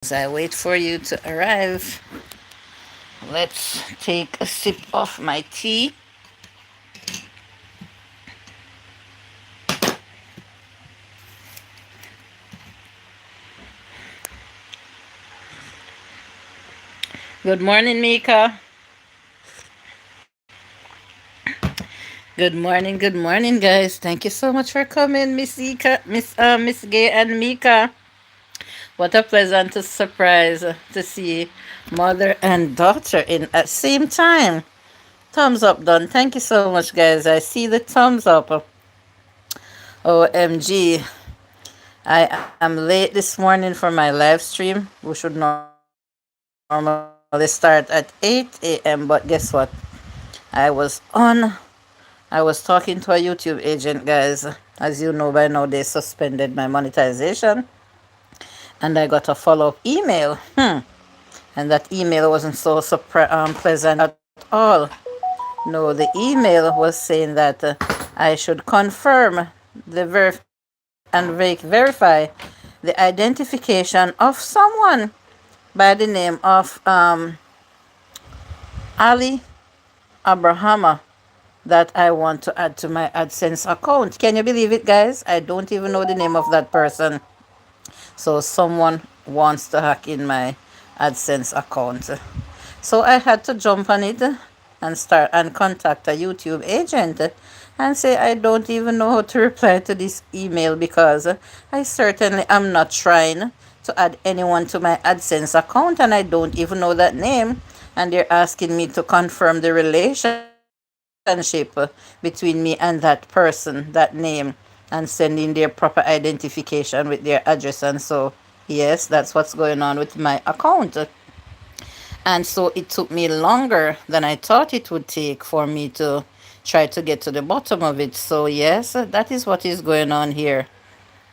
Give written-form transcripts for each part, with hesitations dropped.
As I wait for you to arrive, let's take a sip of my tea. Good morning, Mika. Good morning, guys. Thank you so much for coming, Miss Ika, Miss Gay and Mika. What a pleasant surprise to see mother and daughter in at same time. Thumbs up, done. Thank you so much, guys. I see the thumbs up. OMG. I am late this morning for my live stream. We should normally start at 8 a.m., but guess what? I was on. I was talking to a YouTube agent, guys. As you know by now, they suspended my monetization, and I got a follow up email. And that email wasn't so pleasant at all. No, the email was saying that I should confirm the verify the identification of someone by the name of Ali Abrahama that I want to add to my AdSense account. Can you believe it, guys? I don't even know the name of that person. So someone wants to hack in my AdSense account. So I had to jump on it and start and contact a YouTube agent and say I don't even know how to reply to this email because I certainly am not trying to add anyone to my AdSense account and I don't even know that name, and they're asking me to confirm the relationship between me and that person, that name, and sending their proper identification with their address. And so yes, that's what's going on with my account. And so it took me longer than I thought it would take for me to try to get to the bottom of it. So, yes, that is what is going on here.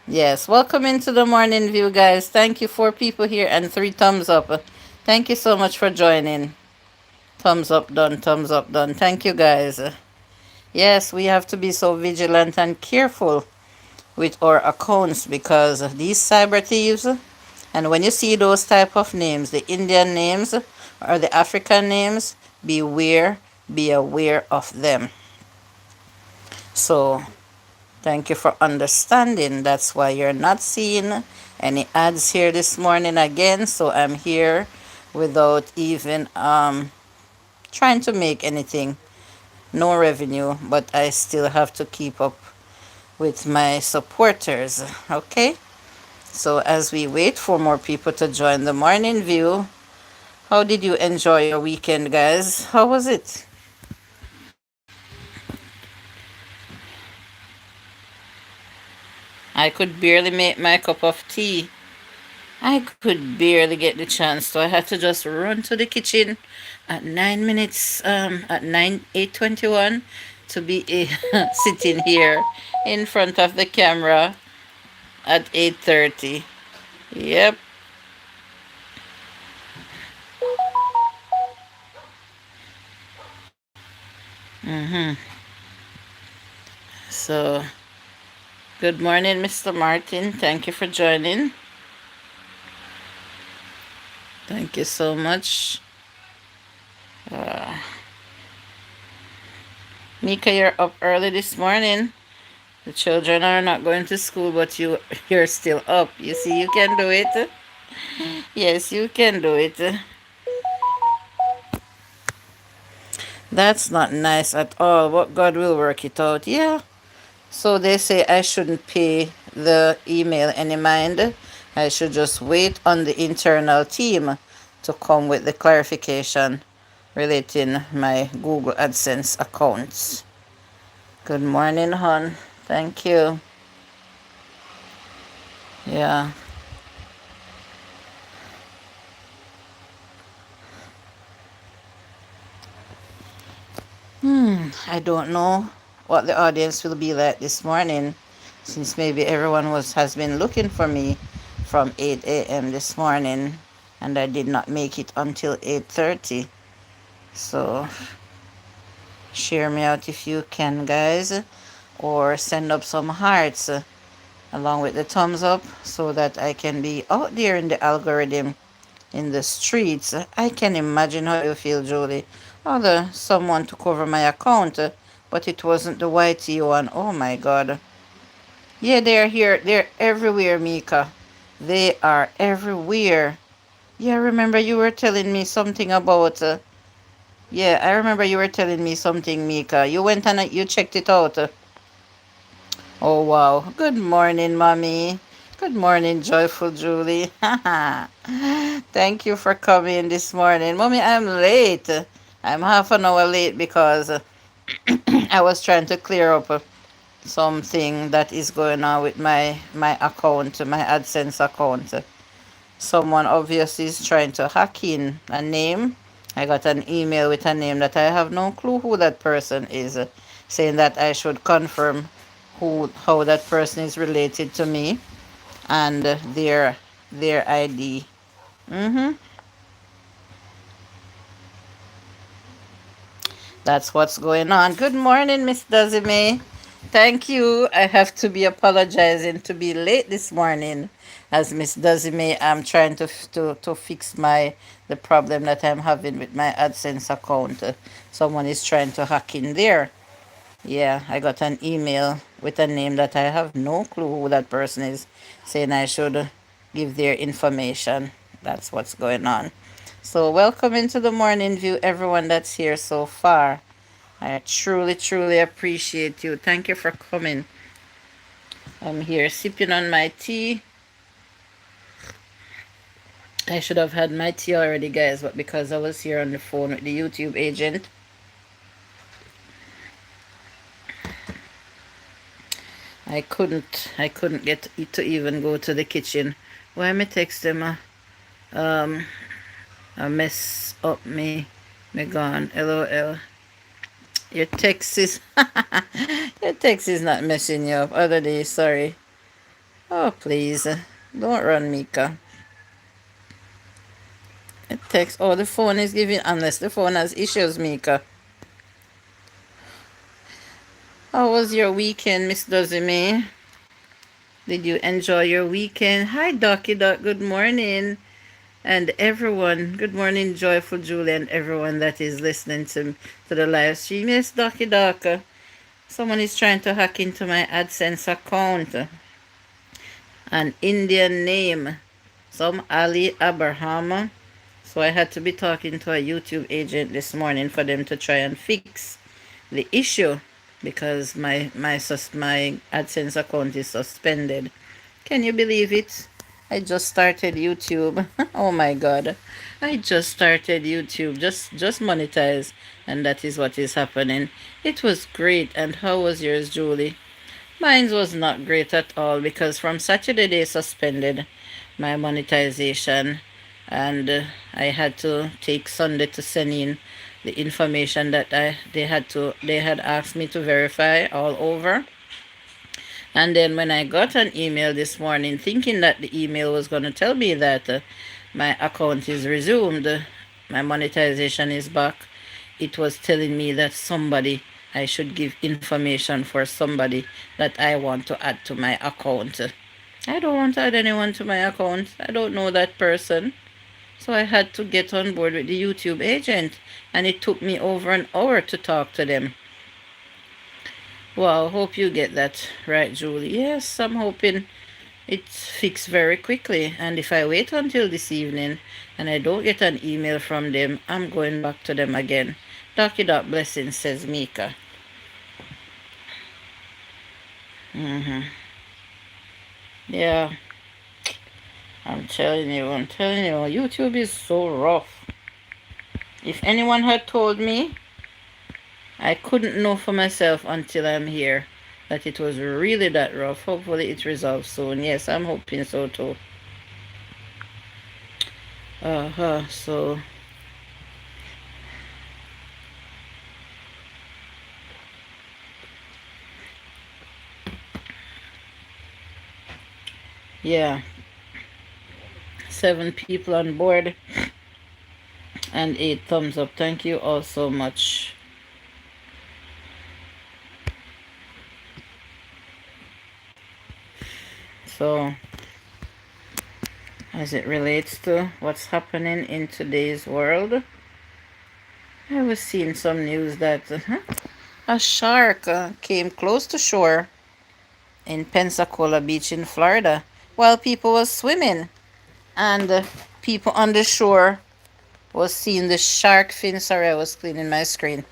Yes, welcome into the morning view, guys. Thank you for people here and 3 thumbs up. Thank you so much for joining. Thumbs up done, thumbs up done. Thank you, guys. Yes, we have to be so vigilant and careful with our accounts because these cyber thieves, and when you see those type of names, the Indian names or the African names, beware, be aware of them. So thank you for understanding. That's why you're not seeing any ads here this morning again. So I'm here without even trying to make anything, no revenue, but I still have to keep up with my supporters. Okay? So as we wait for more people to join the morning view, how did you enjoy your weekend, guys? How was it? I could barely make my cup of tea. I could barely get the chance, so I had to just run to the kitchen at 9 minutes, at 8:21, to be sitting here in front of the camera at 8:30. Yep. So, good morning, Mr. Martin. Thank you for joining. Thank you so much. Mika, you're up early this morning. The children are not going to school, but you're still up. You see, you can do it. Yes, you can do it. That's not nice at all, but God will work it out. Yeah. So they say I shouldn't pay the email any mind. I should just wait on the internal team to come with the clarification relating my Google AdSense accounts. Good morning, hon. Thank you. Yeah. I don't know what the audience will be like this morning, since maybe everyone has been looking for me from 8 a.m. this morning, and I did not make it until 8:30. So share me out if you can, guys, or send up some hearts along with the thumbs up so that I can be out there in the algorithm in the streets. I can imagine how you feel, Julie. Other someone took over my account, but it wasn't the YT one. Oh my God. Yeah, they're here. They're everywhere, Mika. They are everywhere. Yeah, I remember you were telling me something about. Yeah, I remember you were telling me something, Mika. You went and you checked it out. Oh wow. Good morning, mommy. Good morning, joyful Julie. Thank you for coming this morning. Mommy, I'm late. I'm half an hour late because I was trying to clear up something that is going on with my account, my AdSense account. Someone obviously is trying to hack in a name. I got an email with a name that I have no clue who that person is, saying that I should confirm how that person is related to me and their ID. Mm-hmm. That's what's going on. Good morning, Miss Dazime. Thank you. I have to be apologizing to be late this morning. As Miss Dazime, I'm trying to fix the problem that I'm having with my AdSense account. Someone is trying to hack in there. Yeah, I got an email with a name that I have no clue who that person is, saying I should give their information. That's what's going on. So, welcome into the morning view, everyone that's here so far. I truly, truly appreciate you. Thank you for coming. I'm here sipping on my tea. I should have had my tea already, guys, but because I was here on the phone with the YouTube agent, I couldn't get it to even go to the kitchen. Why me text them um a mess up me gone. LOL. Your text is your text is not messing you up. Other day, sorry. Oh please. Don't run, Mika. It text. Oh, the phone is giving. Unless the phone has issues, Mika. How was your weekend, Miss Dozime? Did you enjoy your weekend? Hi, Docky Doc. Good morning. And everyone, good morning, Joyful Julie, and everyone that is listening to the live stream. Yes, Docky Doc. Someone is trying to hack into my AdSense account. An Indian name. Some Ali Abraham. So I had to be talking to a YouTube agent this morning for them to try and fix the issue because my AdSense account is suspended. Can you believe it? I just started YouTube. Oh my God. I just started YouTube. Just monetize, and that is what is happening. It was great. And how was yours, Julie? Mine was not great at all because from Saturday they suspended my monetization, and I had to take Sunday to send in the information that they had asked me to verify all over. And then when I got an email this morning thinking that the email was going to tell me that my account is resumed, my monetization is back, it was telling me that I should give information for somebody that I want to add to my account. I don't want to add anyone to my account. I don't know that person. So I had to get on board with the YouTube agent, and it took me over an hour to talk to them. Well, hope you get that right, Julie. Yes, I'm hoping it's fixed very quickly. And if I wait until this evening and I don't get an email from them, I'm going back to them again. Docky Dot Blessing, says Mika. Yeah, I'm telling you, YouTube is so rough. If anyone had told me, I couldn't know for myself until I'm here that it was really that rough. Hopefully it resolves soon. Yes, I'm hoping so too. So yeah, 7 people on board and 8 thumbs up. Thank you all so much. So, as it relates to what's happening in today's world, I was seeing some news that a shark came close to shore in Pensacola Beach in Florida while people were swimming, and people on the shore was seeing the shark fin. Sorry, I was cleaning my screen.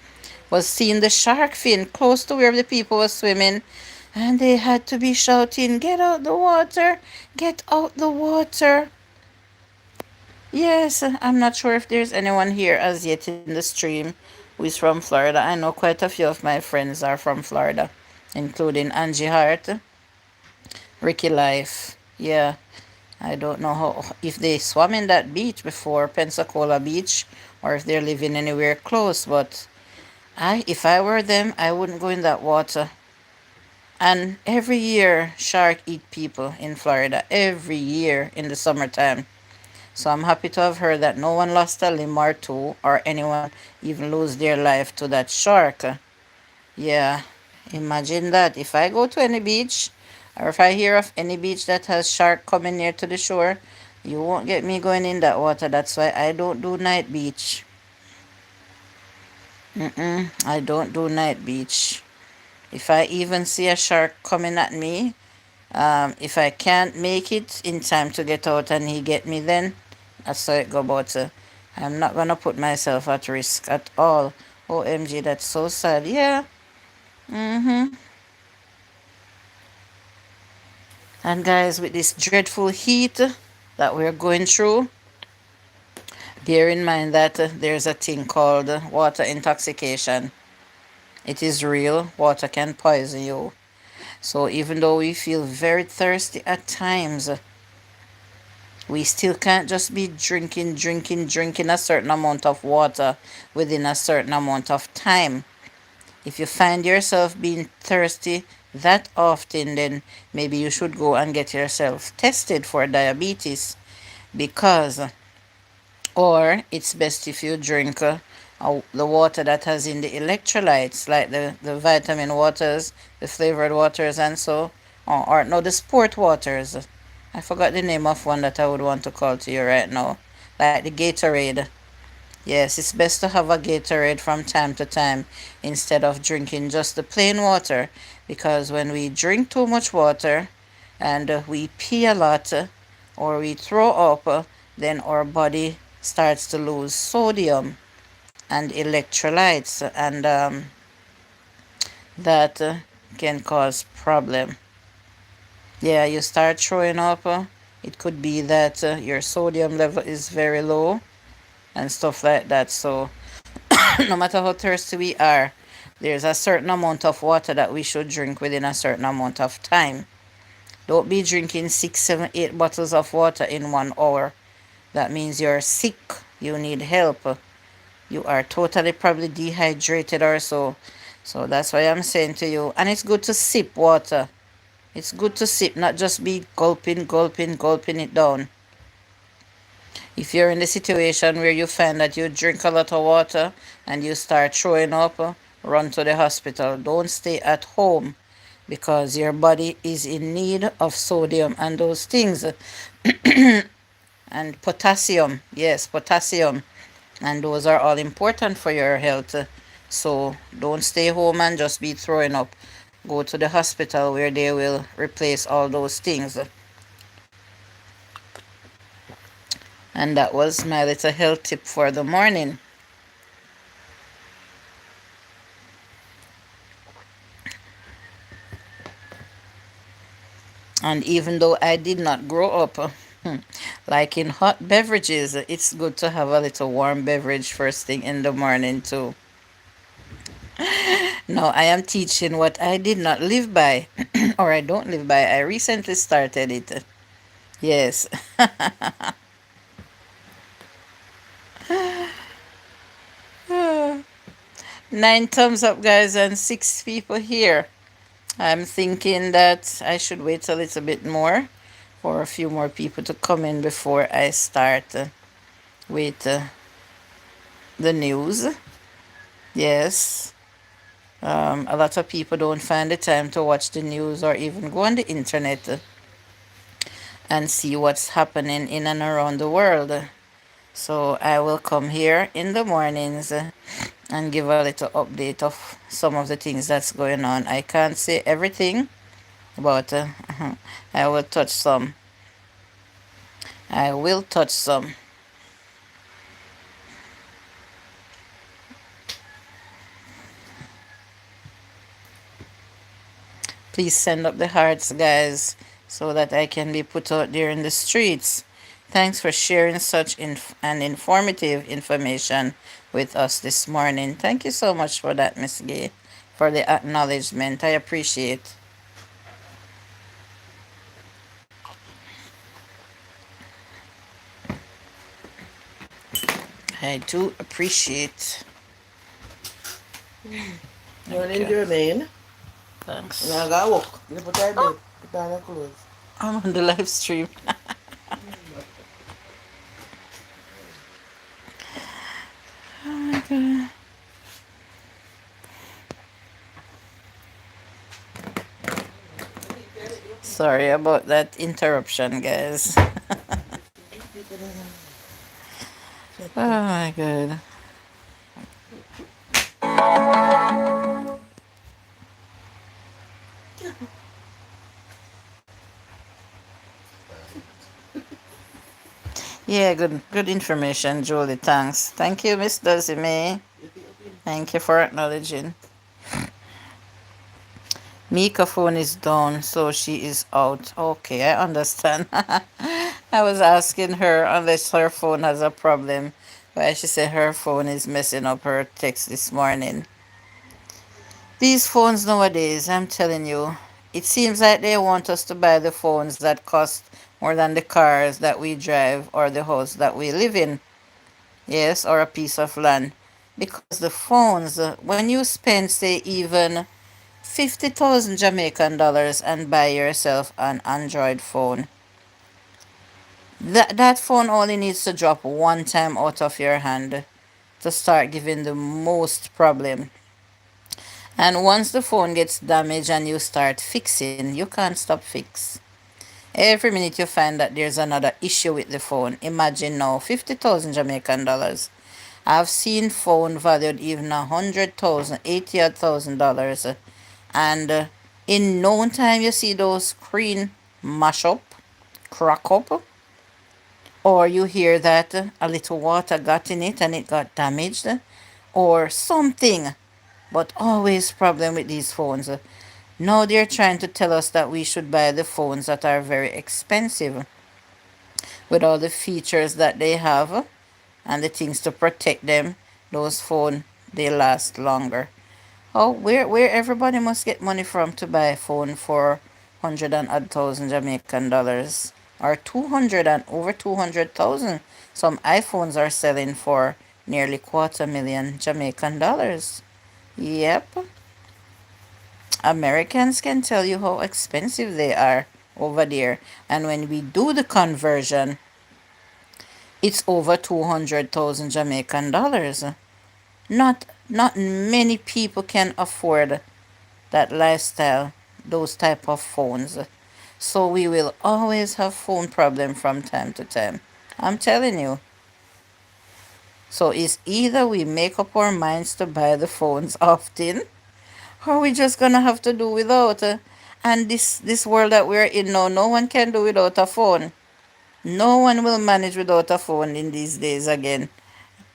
Was seeing the shark fin close to where the people were swimming, and they had to be shouting, "Get out the water! Get out the water!" Yes, I'm not sure if there's anyone here as yet in the stream who is from Florida. I know quite a few of my friends are from Florida, including Angie Hart, Ricky Life. Yeah, I don't know if they swam in that beach before, Pensacola Beach, or if they're living anywhere close, but if I were them, I wouldn't go in that water. And every year, shark eat people in Florida. Every year in the summertime. So I'm happy to have heard that no one lost a limb or two, or anyone even lose their life to that shark. Yeah, imagine that. If I go to any beach, or if I hear of any beach that has shark coming near to the shore, you won't get me going in that water. That's why I don't do night beach. I don't do night beach. If I even see a shark coming at me, if I can't make it in time to get out and he get me, then that's how it go about. I'm not gonna put myself at risk at all. OMG, that's so sad. Yeah. And guys, with this dreadful heat that we're going through, bear in mind that there's a thing called water intoxication. It is real. Water can poison you. So even though we feel very thirsty at times, we still can't just be drinking a certain amount of water within a certain amount of time. If you find yourself being thirsty that often, then maybe you should go and get yourself tested for diabetes, because, or it's best if you drink the water that has in the electrolytes, like the vitamin waters, the flavored waters, and so, or no, the sport waters. I forgot the name of one that I would want to call to you right now, like the Gatorade. Yes, it's best to have a Gatorade from time to time instead of drinking just the plain water, because when we drink too much water and we pee a lot, or we throw up, then our body starts to lose sodium and electrolytes, and that can cause problem. Yeah, you start throwing up. It could be that your sodium level is very low and stuff like that. So no matter how thirsty we are, there's a certain amount of water that we should drink within a certain amount of time. Don't be drinking 6, 7, 8 bottles of water in 1 hour. That means you're sick. You need help. You are totally probably dehydrated or so. So that's why I'm saying to you. And it's good to sip water. It's good to sip, not just be gulping it down. If you're in the situation where you find that you drink a lot of water and you start throwing up, run to the hospital. Don't stay at home, because your body is in need of sodium and those things. And potassium. Yes, potassium. And those are all important for your health. So don't stay home and just be throwing up. Go to the hospital where they will replace all those things. And that was my little health tip for the morning. And even though I did not grow up like in hot beverages, it's good to have a little warm beverage first thing in the morning too. Now I am teaching what I did not live by, or I don't live by. I recently started it. Yes. 9 thumbs up, guys, and 6 people here. I'm thinking that I should wait a little bit more for a few more people to come in before I start with the news. Yes. A lot of people don't find the time to watch the news or even go on the internet. and see what's happening in and around the world. So I will come here in the mornings and give a little update of some of the things that's going on. I can't say everything, but I will touch some. I will touch some. Please send up the hearts, guys, so that I can be put out there in the streets. Thanks for sharing such and informative information with us this morning. Thank you so much for that, Miss Gay, for the acknowledgement. I appreciate. I do appreciate. Morning, Okay. Jermaine. Thanks. Now I gotta walk. You put her bed. Put on her clothes. I'm on the live stream. Oh my god. Sorry about that interruption, guys. Oh my god. Yeah, good information, Julie. Thanks. Thank you, Miss Dulcime. Thank you for acknowledging. Mika phone is down, so she is out. Okay, I understand. I was asking her unless her phone has a problem. Why she said her phone is messing up her text this morning. These phones nowadays, I'm telling you, it seems like they want us to buy the phones that cost more than the cars that we drive or the house that we live in. Yes, or a piece of land. Because the phones, when you spend, say, even 50,000 Jamaican dollars and buy yourself an Android phone, that phone only needs to drop one time out of your hand to start giving the most problem. And once the phone gets damaged and you start fixing, you can't stop fix. Every minute you find that there's another issue with the phone. Imagine now, 50,000 Jamaican dollars. I've seen phone valued even 100,000, $80,000, and in no time you see those screen mash up, crack up, or you hear that a little water got in it and it got damaged, or something. But always problem with these phones. Now they're trying to tell us that we should buy the phones that are very expensive with all the features that they have and the things to protect them. Those phones, they last longer. Oh, where everybody must get money from to buy a phone for 100 and odd thousand Jamaican dollars or 200 and over 200,000. Some iPhones are selling for nearly quarter million Jamaican dollars. Yep, Americans can tell you how expensive they are over there. And when we do the conversion, it's over 200,000 Jamaican dollars. Not many people can afford that lifestyle, those type of phones. So we will always have phone problem from time to time. I'm telling you. So it's either we make up our minds to buy the phones often, or we just gonna have to do without. And this world that we're in now, no one can do without a phone. No one will manage without a phone in these days again.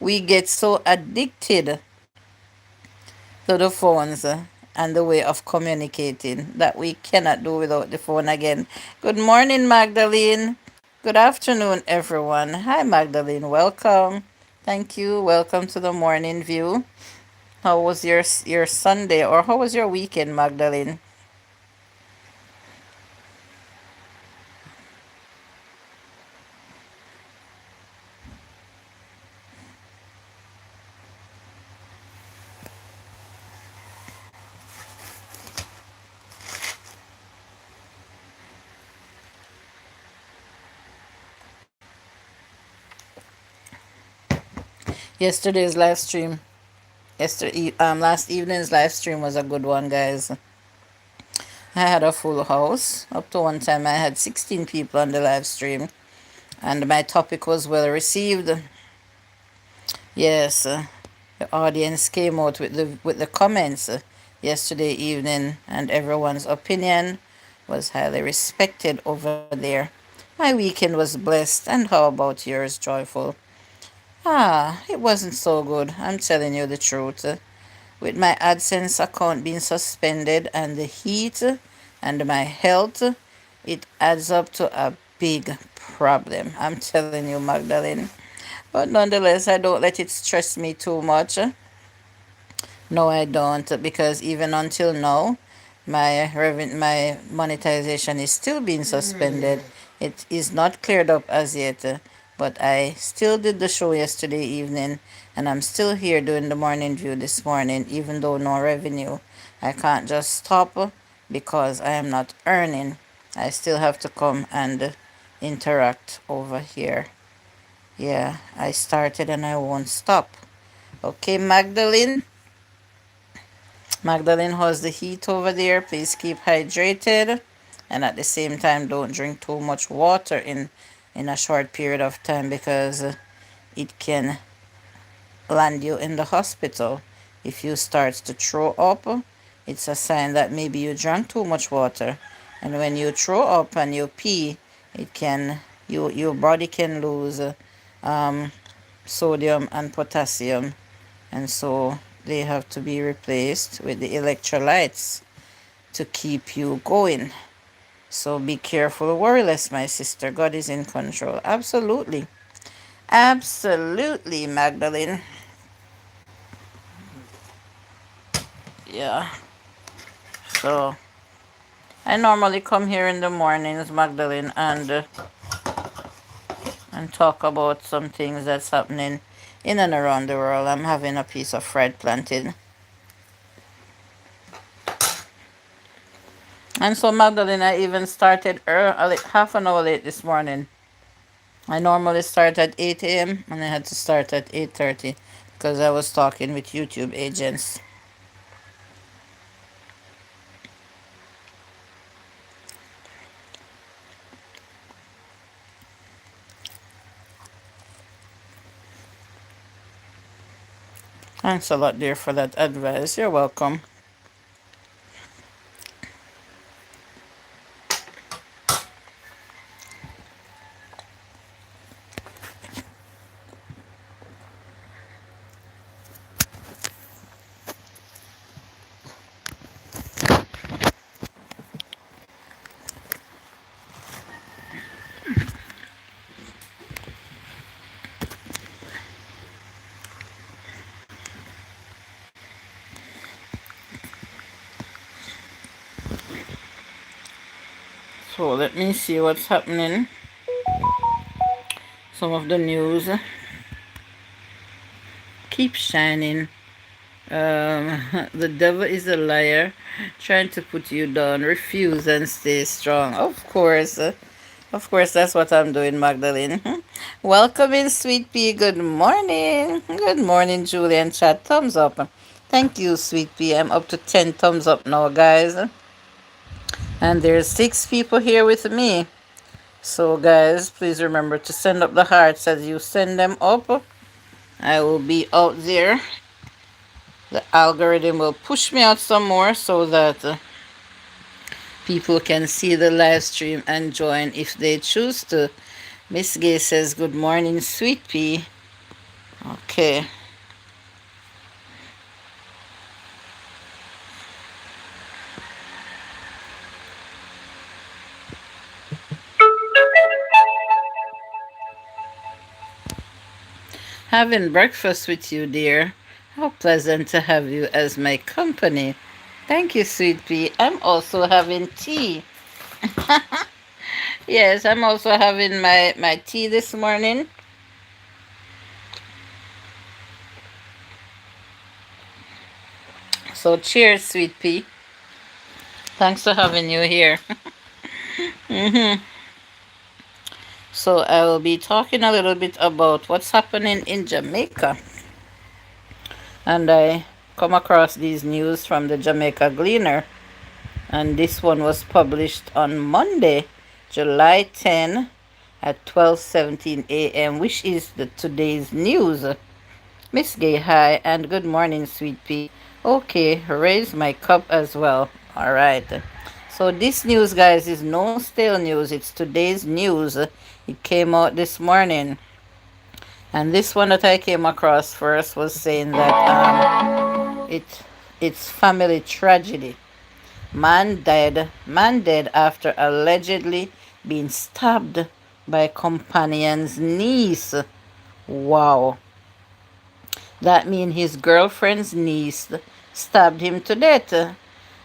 We get so addicted to the phones and the way of communicating that we cannot do without the phone again. Good morning, Magdalene. Good afternoon, everyone. Hi, Magdalene. Welcome. Thank you. Welcome to the morning view. How was your Sunday or how was your weekend, Magdalene? Yesterday's live stream, last evening's live stream was a good one, guys. I had a full house. Up to one time, I had 16 people on the live stream, and my topic was well received. Yes, the audience came out with the comments yesterday evening, and everyone's opinion was highly respected over there. My weekend was blessed, and how about yours, Joyful? Ah, it wasn't so good. I'm telling you the truth. With my AdSense account being suspended and the heat and my health, it adds up to a big problem. I'm telling you, Magdalene. But nonetheless, I don't let it stress me too much. No, I don't, because even until now, my monetization is still being suspended. It is not cleared up as yet, but I still did the show yesterday evening, and I'm still here doing the morning view this morning, even though no revenue. I can't just stop because I am not earning. I still have to come and interact over here. Yeah, I started and I won't stop. Okay, Magdalene. Magdalene, how's the heat over there? Please keep hydrated. And at the same time, don't drink too much water in a short period of time, because it can land you in the hospital. If you start to throw up, it's a sign that maybe you drank too much water. And when you throw up and you pee, it can your body can lose um, sodium and potassium, and so they have to be replaced with the electrolytes to keep you going. So be careful, worry less, my sister. God is in control. Absolutely. Absolutely, Magdalene. Yeah. So I normally come here in the mornings, Magdalene, and talk about some things that's happening in and around the world. I'm having a piece of fried plantain. And so, Magdalene, I even started half an hour late this morning. I normally start at 8 a.m. and I had to start at 8:30 because I was talking with YouTube agents. Thanks a lot, dear, for that advice. You're welcome. So let me see what's happening. Some of the news. Keep shining. The devil is a liar, trying to put you down. Refuse and stay strong. Of course. Of course, that's what I'm doing, Magdalene. Welcome in, Sweet Pea. Good morning. Good morning, Julian. Chat. Thumbs up. Thank you, Sweet Pea. I'm up to 10 thumbs up now, guys. And there's 6 people here with me. So, guys, please remember to send up the hearts. As you send them up, I will be out there. The algorithm will push me out some more so that people can see the live stream and join if they choose to. Miss Gay says, good morning, Sweet Pea. Okay. Having breakfast with you, dear. How pleasant to have you as my company. Thank you, Sweet Pea. I'm also having tea. Yes, I'm also having my tea this morning. So cheers, Sweet Pea. Thanks for having you here. So I will be talking a little bit about what's happening in Jamaica. And I come across these news from the Jamaica Gleaner. And this one was published on Monday, July 10 at 12:17 a.m., which is today's news. Miss Gay, hi, and good morning, sweet pea. Okay, raise my cup as well. All right. So this news, guys, is no stale news. It's today's news. It came out this morning. And this one that I came across first was saying that it's family tragedy. Man dead after allegedly being stabbed by companion's niece. Wow. That means his girlfriend's niece stabbed him to death.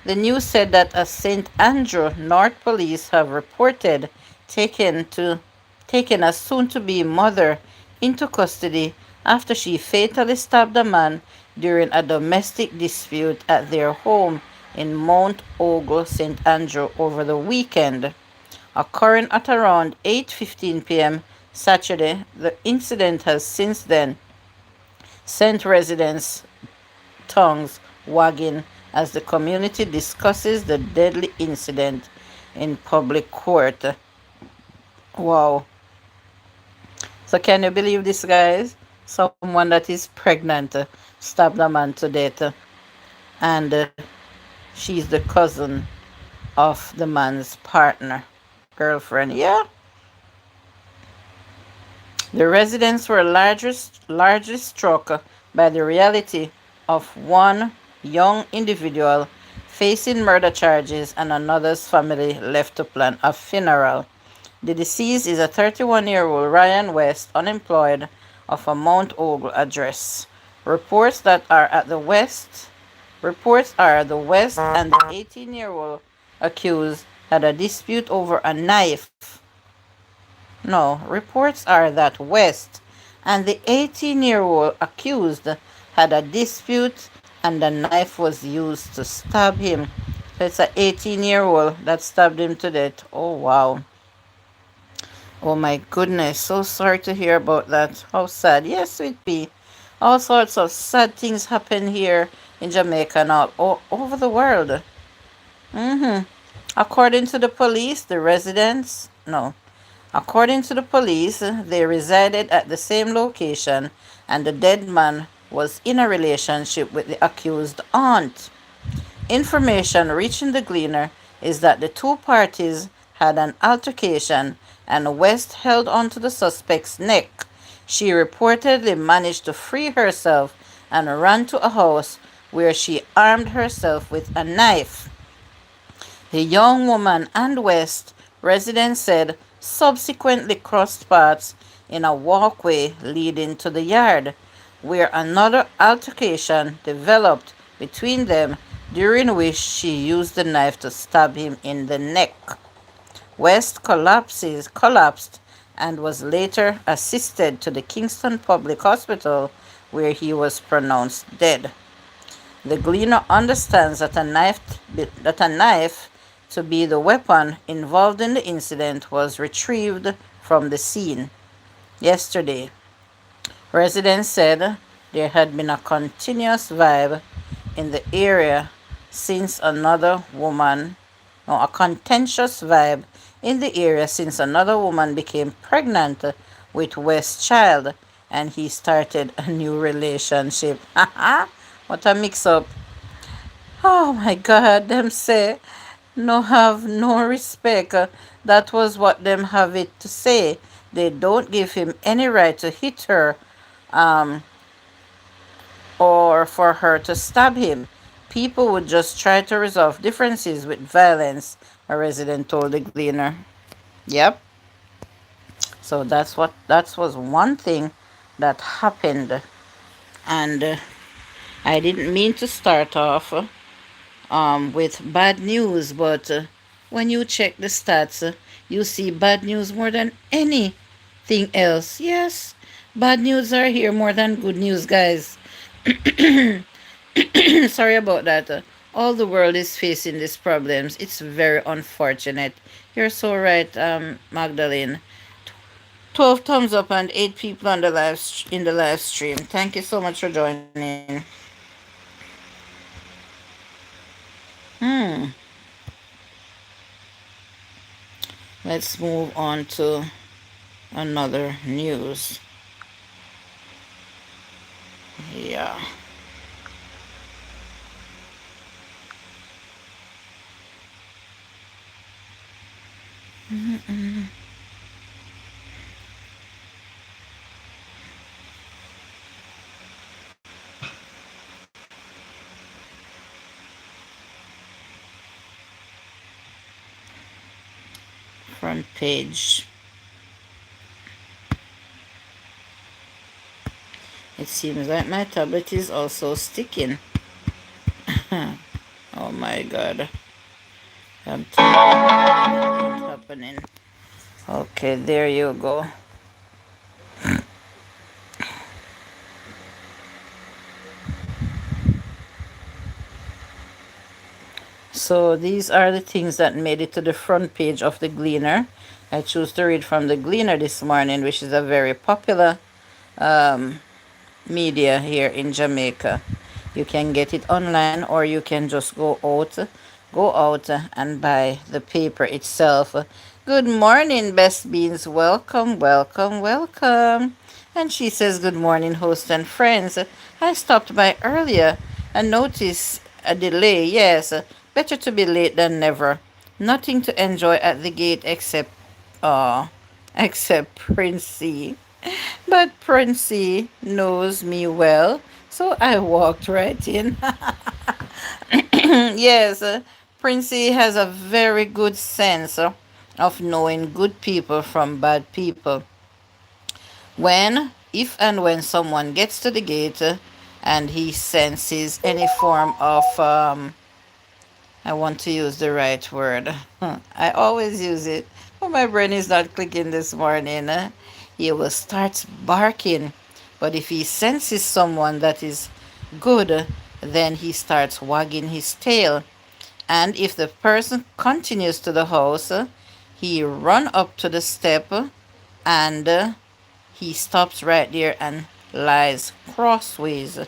The news said that a St. Andrew North police have reported taken to taken a soon-to-be mother into custody after she fatally stabbed a man during a domestic dispute at their home in Mount Ogle, St. Andrew over the weekend. Occurring at around 8:15 p.m. Saturday, the incident has since then sent residents' tongues wagging as the community discusses the deadly incident in public court. Wow. So can you believe this, guys? Someone that is pregnant stabbed a man to death, and she's the cousin of the man's partner, girlfriend. Yeah. The residents were largely struck by the reality of one young individual facing murder charges and another's family left to plan a funeral. The deceased is a 31-year-old Ryan West, unemployed, of a Mount Ogle address. Reports that are at the West Reports are the West and the 18-year-old accused had a dispute over a knife. No, reports are that West and the 18-year-old accused had a dispute and a knife was used to stab him. So it's an 18-year-old that stabbed him to death. Oh, wow. Oh, my goodness. So sorry to hear about that. How sad. Yes, sweet pea. All sorts of sad things happen here in Jamaica and all over the world. Mm-hmm. According to the police, the residents, no, according to the police, they resided at the same location and the dead man was in a relationship with the accused aunt. Information reaching the Gleaner is that the two parties had an altercation and West held onto the suspect's neck. She reportedly managed to free herself and ran to a house where she armed herself with a knife. The young woman and West, residents said, subsequently crossed paths in a walkway leading to the yard, where another altercation developed between them, during which she used the knife to stab him in the neck. West collapsed and was later assisted to the Kingston Public Hospital, where he was pronounced dead. The Gleaner understands that a knife to be the weapon involved in the incident was retrieved from the scene yesterday. Residents said there had been a continuous vibe in the area since another woman, no, a contentious vibe in the area since another woman became pregnant with West's child and he started a new relationship. What a mix up. Oh my God, them say no have no respect. That was what them have it to say. They don't give him any right to hit her um, or for her to stab him. People would just try to resolve differences with violence, a resident told the Gleaner. Yep. So that was one thing that happened. And I didn't mean to start off with bad news, but when you check the stats, you see bad news more than anything else. Yes, bad news are here more than good news, guys. Sorry about that. All the world is facing these problems. It's very unfortunate. You're so right, Magdalene. 12 thumbs up and 8 people on the in the live stream. Thank you so much for joining. Hmm. Let's move on to another news. Yeah. Front page. It seems like my tablet is also sticking. Oh my god. I'm telling you, what's happening. Okay, there you go. So these are the things that made it to the front page of the Gleaner. I choose to read from the Gleaner this morning, which is a very popular media here in Jamaica. You can get it online or you can just go out and buy the paper itself. Good morning, Best Beans. Welcome, welcome, welcome. And she says, good morning, host and friends. I stopped by earlier and noticed a delay. Yes, better to be late than never. Nothing to enjoy at the gate uh, except Princey. But Princey knows me well, so I walked right in. Yes, Princey has a very good sense of knowing good people from bad people. If and when someone gets to the gate and he senses any form of, I want to use the right word. I always use it, but my brain is not clicking this morning. He will start barking. But if he senses someone that is good, then he starts wagging his tail. And if the person continues to the house, he run up to the step and he stops right there and lies crossways.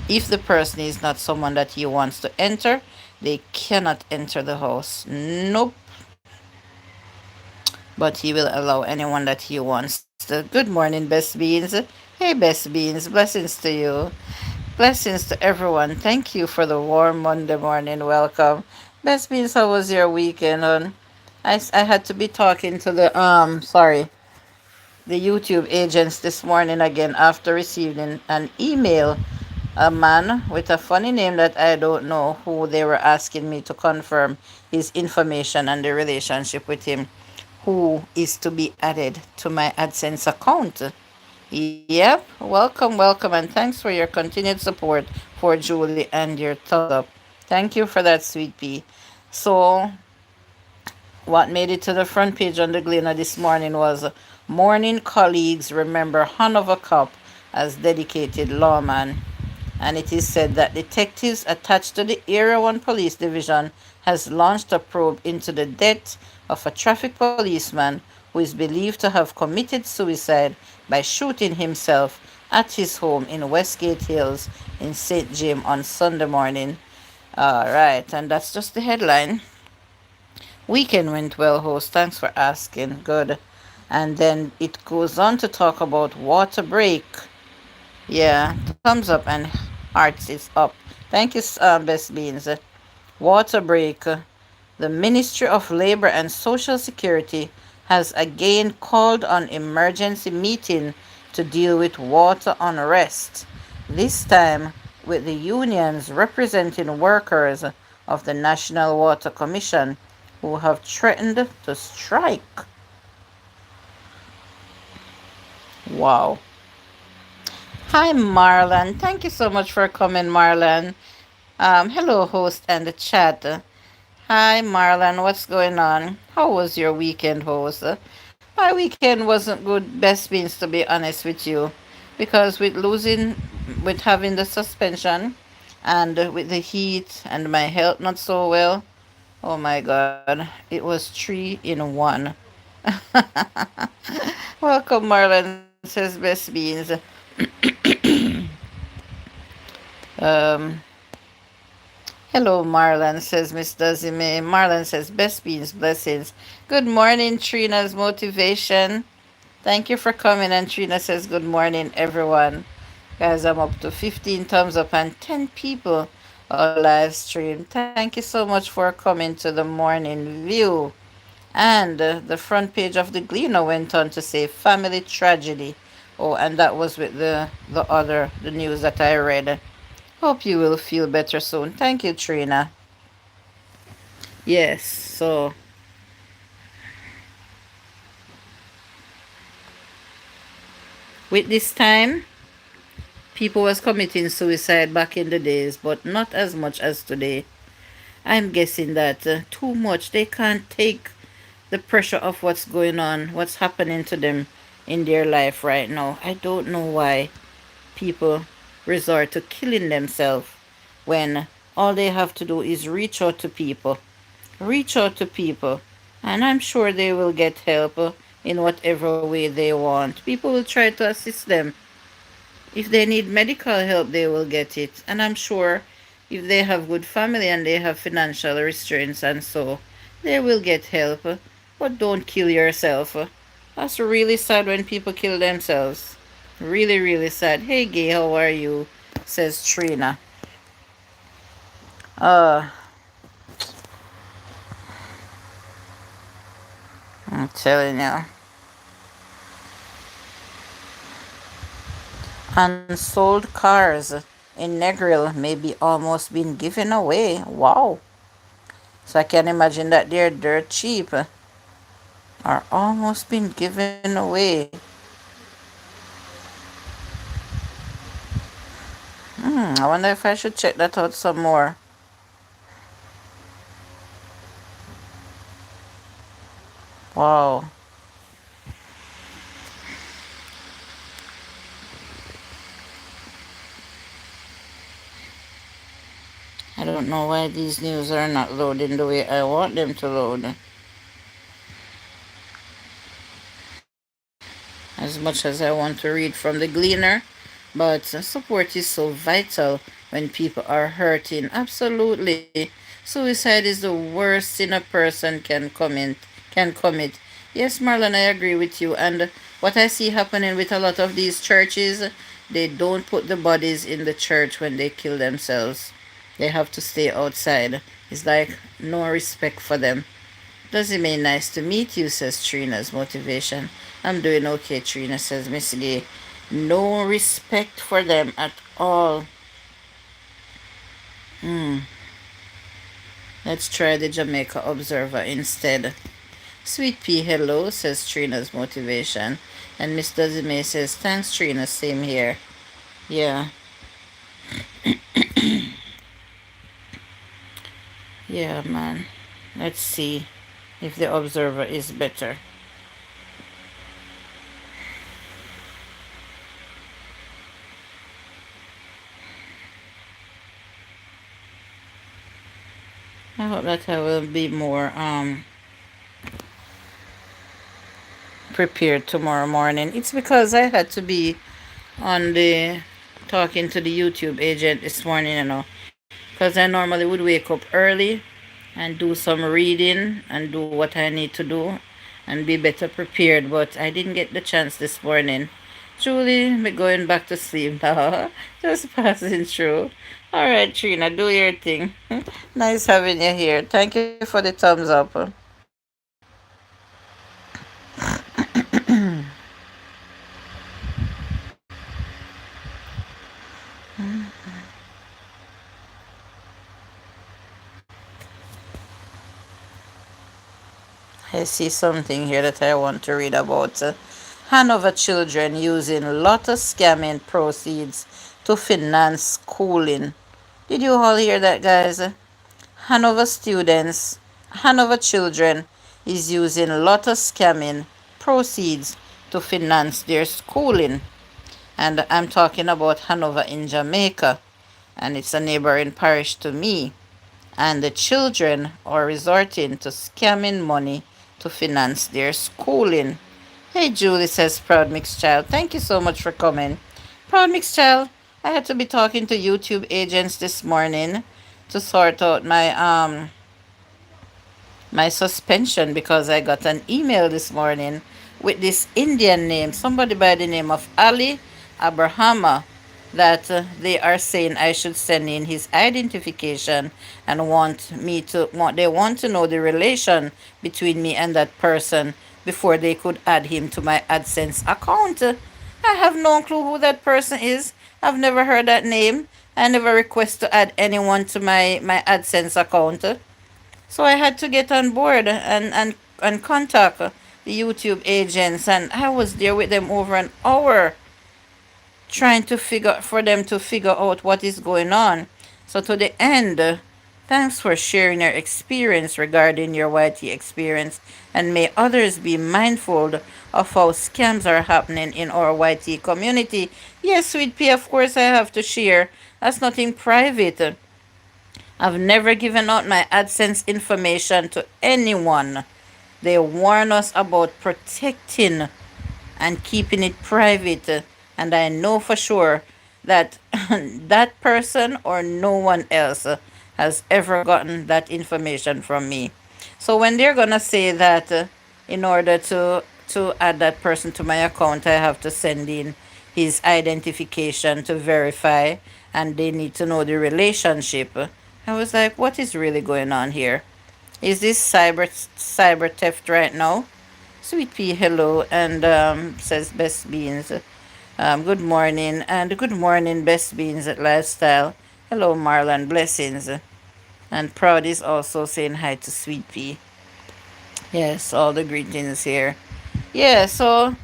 If the person is not someone that he wants to enter, they cannot enter the house. Nope. But he will allow anyone that he wants to. Good morning, Best Beans. Hey, Best Beans. Blessings to you. Blessings to everyone. Thank you for the warm Monday morning welcome. Best Beans, how was your weekend? I had to be talking to the YouTube agents this morning again after receiving an email. A man with a funny name that I don't know, who they were asking me to confirm his information and the relationship with him, who is to be added to my AdSense account. Yep, welcome, welcome, and thanks for your continued support for Julie and your thumbs up. Thank you for that, sweet pea. So, what made it to the front page on the Gleaner this morning was morning colleagues remember Hanover Cop as dedicated lawman. And it is said that detectives attached to the Area 1 Police Division has launched a probe into the death of a traffic policeman who is believed to have committed suicide by shooting himself at his home in Westgate Hills in St. James on Sunday morning. All right, and that's just the headline. Weekend went well, host. Thanks for asking. Good. And then it goes on to talk about water break. Yeah, thumbs up and hearts is up. Thank you, Best Beans. Water break. The Ministry of Labor and Social Security has again called on emergency meeting to deal with water unrest. This time with the unions representing workers of the National Water Commission who have threatened to strike. Wow. Hi, Marlon. Thank you so much for coming, Marlon. Hello, host and the chat. Hi, Marlon. What's going on? How was your weekend, host? My weekend wasn't good, best means to be honest with you, because with having the suspension and with the heat and my health not so well, oh my God, it was three in one. Welcome, Marlon, says Best Beans. Um, Hello, Marlon, says Miss Dazime. Marlon says, best beans, blessings. Good morning, Trina's motivation. Thank you for coming. And Trina says, good morning, everyone. Guys, I'm up to 15 thumbs up and 10 people on live stream. Thank you so much for coming to the morning view. And the front page of the Gleaner went on to say family tragedy. Oh, and that was with the news that I read. Hope you will feel better soon. Thank you, Trina. Yes, so with this time, people was committing suicide back in the days, but not as much as today. I'm guessing that too much. They can't take the pressure of what's going on, what's happening to them in their life right now. I don't know why people resort to killing themselves when all they have to do is reach out to people. Reach out to people, and I'm sure they will get help in whatever way they want. People will try to assist them. If they need medical help, they will get it. And I'm sure if they have good family and they have financial restraints and so, they will get help. But don't kill yourself. That's really sad when people kill themselves. Really, really sad. Hey, Gay, how are you? Says Trina. Uh, I'm telling you. Unsold cars in Negril may be almost been given away. Wow. So I can imagine that they're dirt cheap are almost been given away. I wonder if I should check that out some more. Wow. I don't know why these news are not loading the way I want them to load. As much as I want to read from the Gleaner, but support is so vital when people are hurting. Absolutely. Suicide is the worst sin a person can commit. Yes, Marlon, I agree with you. And what I see happening with a lot of these churches, they don't put the bodies in the church when they kill themselves. They have to stay outside. It's like no respect for them. Does it mean nice to meet you, says Trina's motivation. I'm doing okay, Trina, says Miss Gay. No respect for them at all. Let's try the Jamaica Observer instead. Sweet Pea, hello, says Trina's motivation. And Miss Dazime says, thanks, Trina, same here. Yeah, yeah, man. Let's see if the Observer is better. I hope that I will be more prepared tomorrow morning. It's because I had to be on the talking to the YouTube agent this morning, because I normally would wake up early and do some reading and do what I need to do and be better prepared, but I didn't get the chance this morning. Julie, me going back to sleep now. Just passing through. All right, Trina, do your thing. Nice having you here. Thank you for the thumbs up. I see something here that I want to read about. Hanover children using lot of scamming proceeds to finance schooling. Did you all hear that, guys? Hanover students, Hanover children is using lot of scamming proceeds to finance their schooling. And I'm talking about Hanover in Jamaica, and it's a neighboring parish to me. And the children are resorting to scamming money to finance their schooling. Hey, Julie, says Proud Mixed Child. Thank you so much for coming. Proud Mixed Child, I had to be talking to YouTube agents this morning. to sort out my suspension because I got an email this morning with this Indian name, somebody by the name of Ali Abrahama, that they are saying I should send in his identification and they want to know the relation between me and that person before they could add him to my AdSense account. I have no clue who that person is. I've never heard that name. I never request to add anyone to my AdSense account. So I had to get on board and contact the YouTube agents, and I was there with them over an hour trying to figure out what is going on. So to the end, thanks for sharing your experience regarding your YT experience, and may others be mindful of how scams are happening in our YT community. Yes, Sweet Pea, of course I have to share. That's nothing private. I've never given out my AdSense information to anyone. They warn us about protecting and keeping it private. And I know for sure that that person or no one else has ever gotten that information from me. So when they're gonna say that in order to add that person to my account, I have to send in his identification to verify, and they need to know the relationship. I was like, what is really going on here? Is this cyber theft right now? Sweet Pea, hello, and says Best Beans. Good morning, and good morning, Best Beans at Lifestyle. Hello, Marlon, blessings. And Proud is also saying hi to Sweet Pea. Yes, all the greetings here. Yeah, so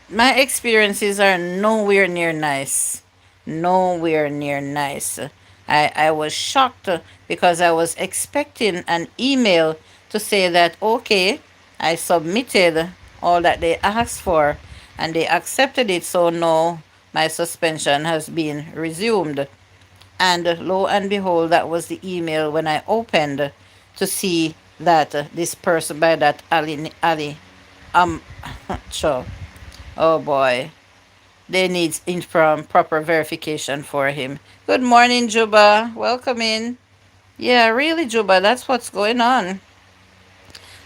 my experiences are nowhere near nice. Nowhere near nice. I was shocked because I was expecting an email to say that, okay, I submitted all that they asked for and they accepted it, so no, my suspension has been resumed. And lo and behold, that was the email when I opened to see that this person by that Ali, um, sure. Oh boy, they need proper verification for him. Good morning, Juba. Welcome in. Yeah, really, Juba, that's what's going on.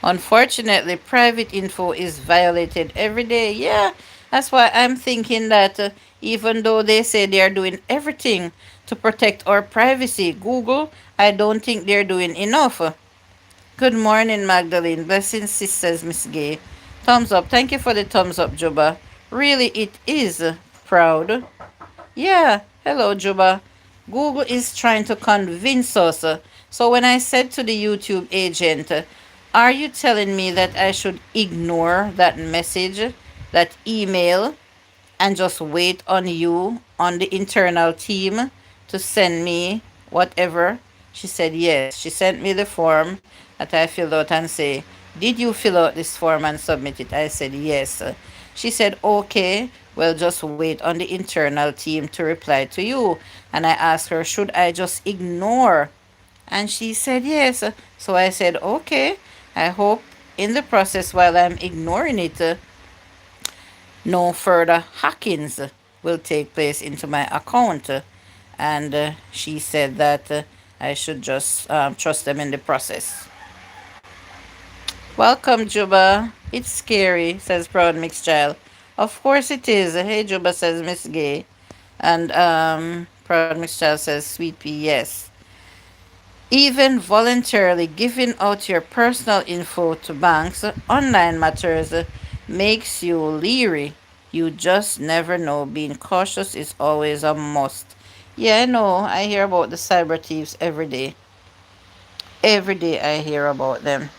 Unfortunately, private info is violated every day. Yeah, that's why I'm thinking that even though they say they are doing everything to protect our privacy, Google, I don't think they're doing enough. Good morning, Magdalene. Blessings, sisters, Miss Gay. Thumbs up. Thank you for the thumbs up, Juba. Really, it is proud. Yeah, hello, Juba. Google is trying to convince us. So when I said to the YouTube agent, are you telling me that I should ignore that message, that email, and just wait on you, on the internal team, to send me whatever? She said yes. She sent me the form that I filled out and say, did you fill out this form and submit it? I said yes. She said, okay, well, just wait on the internal team to reply to you. And I asked her, should I just ignore? And she said yes. So I said, okay, I hope in the process while I'm ignoring it, no further hackings will take place into my account. And she said that I should just trust them in the process. Welcome, Juba. It's scary, says Proud Mixed Child. Of course it is. Hey, Juba, says Miss Gay. And Proud Mixed Child says, Sweet Pea, yes. Even voluntarily giving out your personal info to banks, online matters, makes you leery. You just never know. Being cautious is always a must. Yeah, I know. I hear about the cyber thieves every day. Every day I hear about them.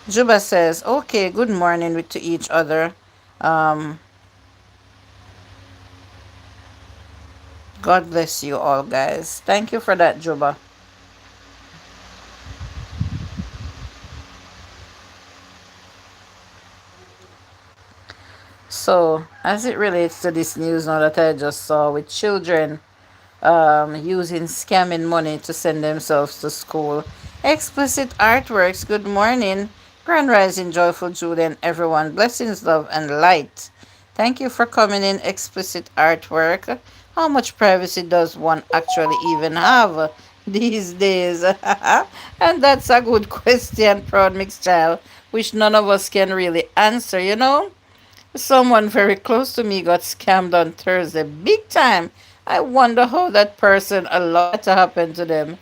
Juba says, okay, good morning to each other. Um, God bless you all, guys. Thank you for that, Juba. So, as it relates to this news now that I just saw with children using scamming money to send themselves to school. Explicit Artworks, good morning. Grand Rising, Joyful Julian, everyone. Blessings, love, and light. Thank you for coming in, Explicit Artwork. How much privacy does one actually even have these days? And that's a good question, Proud Mixed Child, which none of us can really answer, you know? Someone very close to me got scammed on Thursday, big time. I wonder how that person allowed that to happen to them.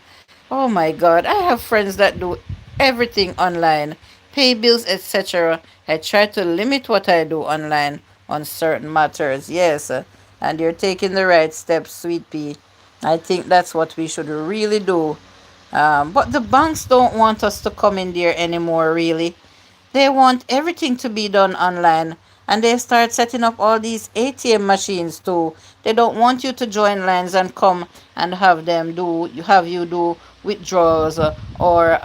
Oh my God, I have friends that do everything online, pay bills, etc. I try to limit what I do online on certain matters. Yes, and you're taking the right steps, sweet pea. I think that's what we should really do. But the banks don't want us to come in there anymore, really. They want everything to be done online. And they start setting up all these ATM machines too. They don't want you to join lines and come and have you do withdrawals or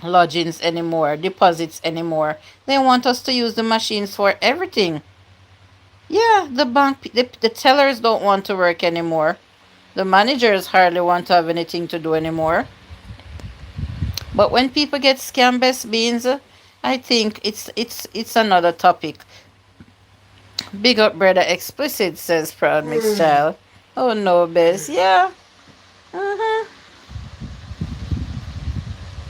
lodgings anymore, deposits anymore. They want us to use the machines for everything. Yeah, the tellers don't want to work anymore. The managers hardly want to have anything to do anymore. But when people get scam best beans, I think it's another topic. Big up brother explicit, says Proud Mixed Child. Oh no, Bess. Yeah. hmm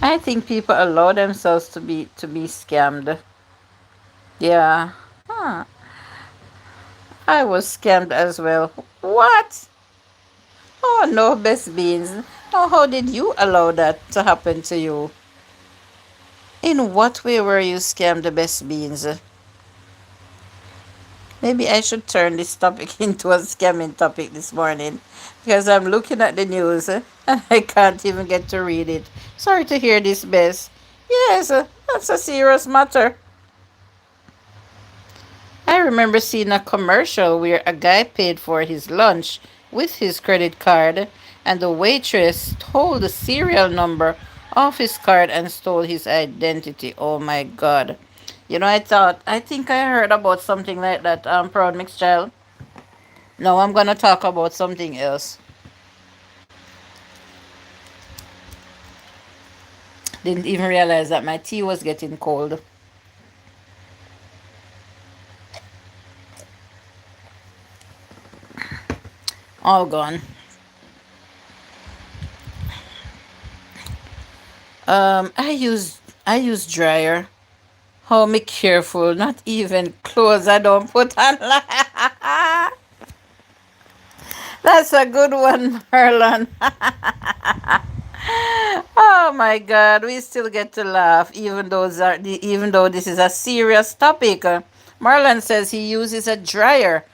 I think people allow themselves to be scammed. Yeah. Huh. I was scammed as well. What? Oh no, Best Beans. Oh, how did you allow that to happen to you? In what way were you scammed, the Best Beans? Maybe I should turn this topic into a scamming topic this morning because I'm looking at the news and I can't even get to read it. Sorry to hear this, Bess. Yes, that's a serious matter. I remember seeing a commercial where a guy paid for his lunch with his credit card and the waitress stole the serial number off his card and stole his identity. Oh my god. You know, I think I heard about something like that, Proud Mixed Child. Now I'm gonna talk about something else. Didn't even realize that my tea was getting cold. All gone. I use dryer. Oh, me careful. Not even clothes I don't put on. That's a good one, Marlon. Oh my God, we still get to laugh, even though this is a serious topic. Marlon says he uses a dryer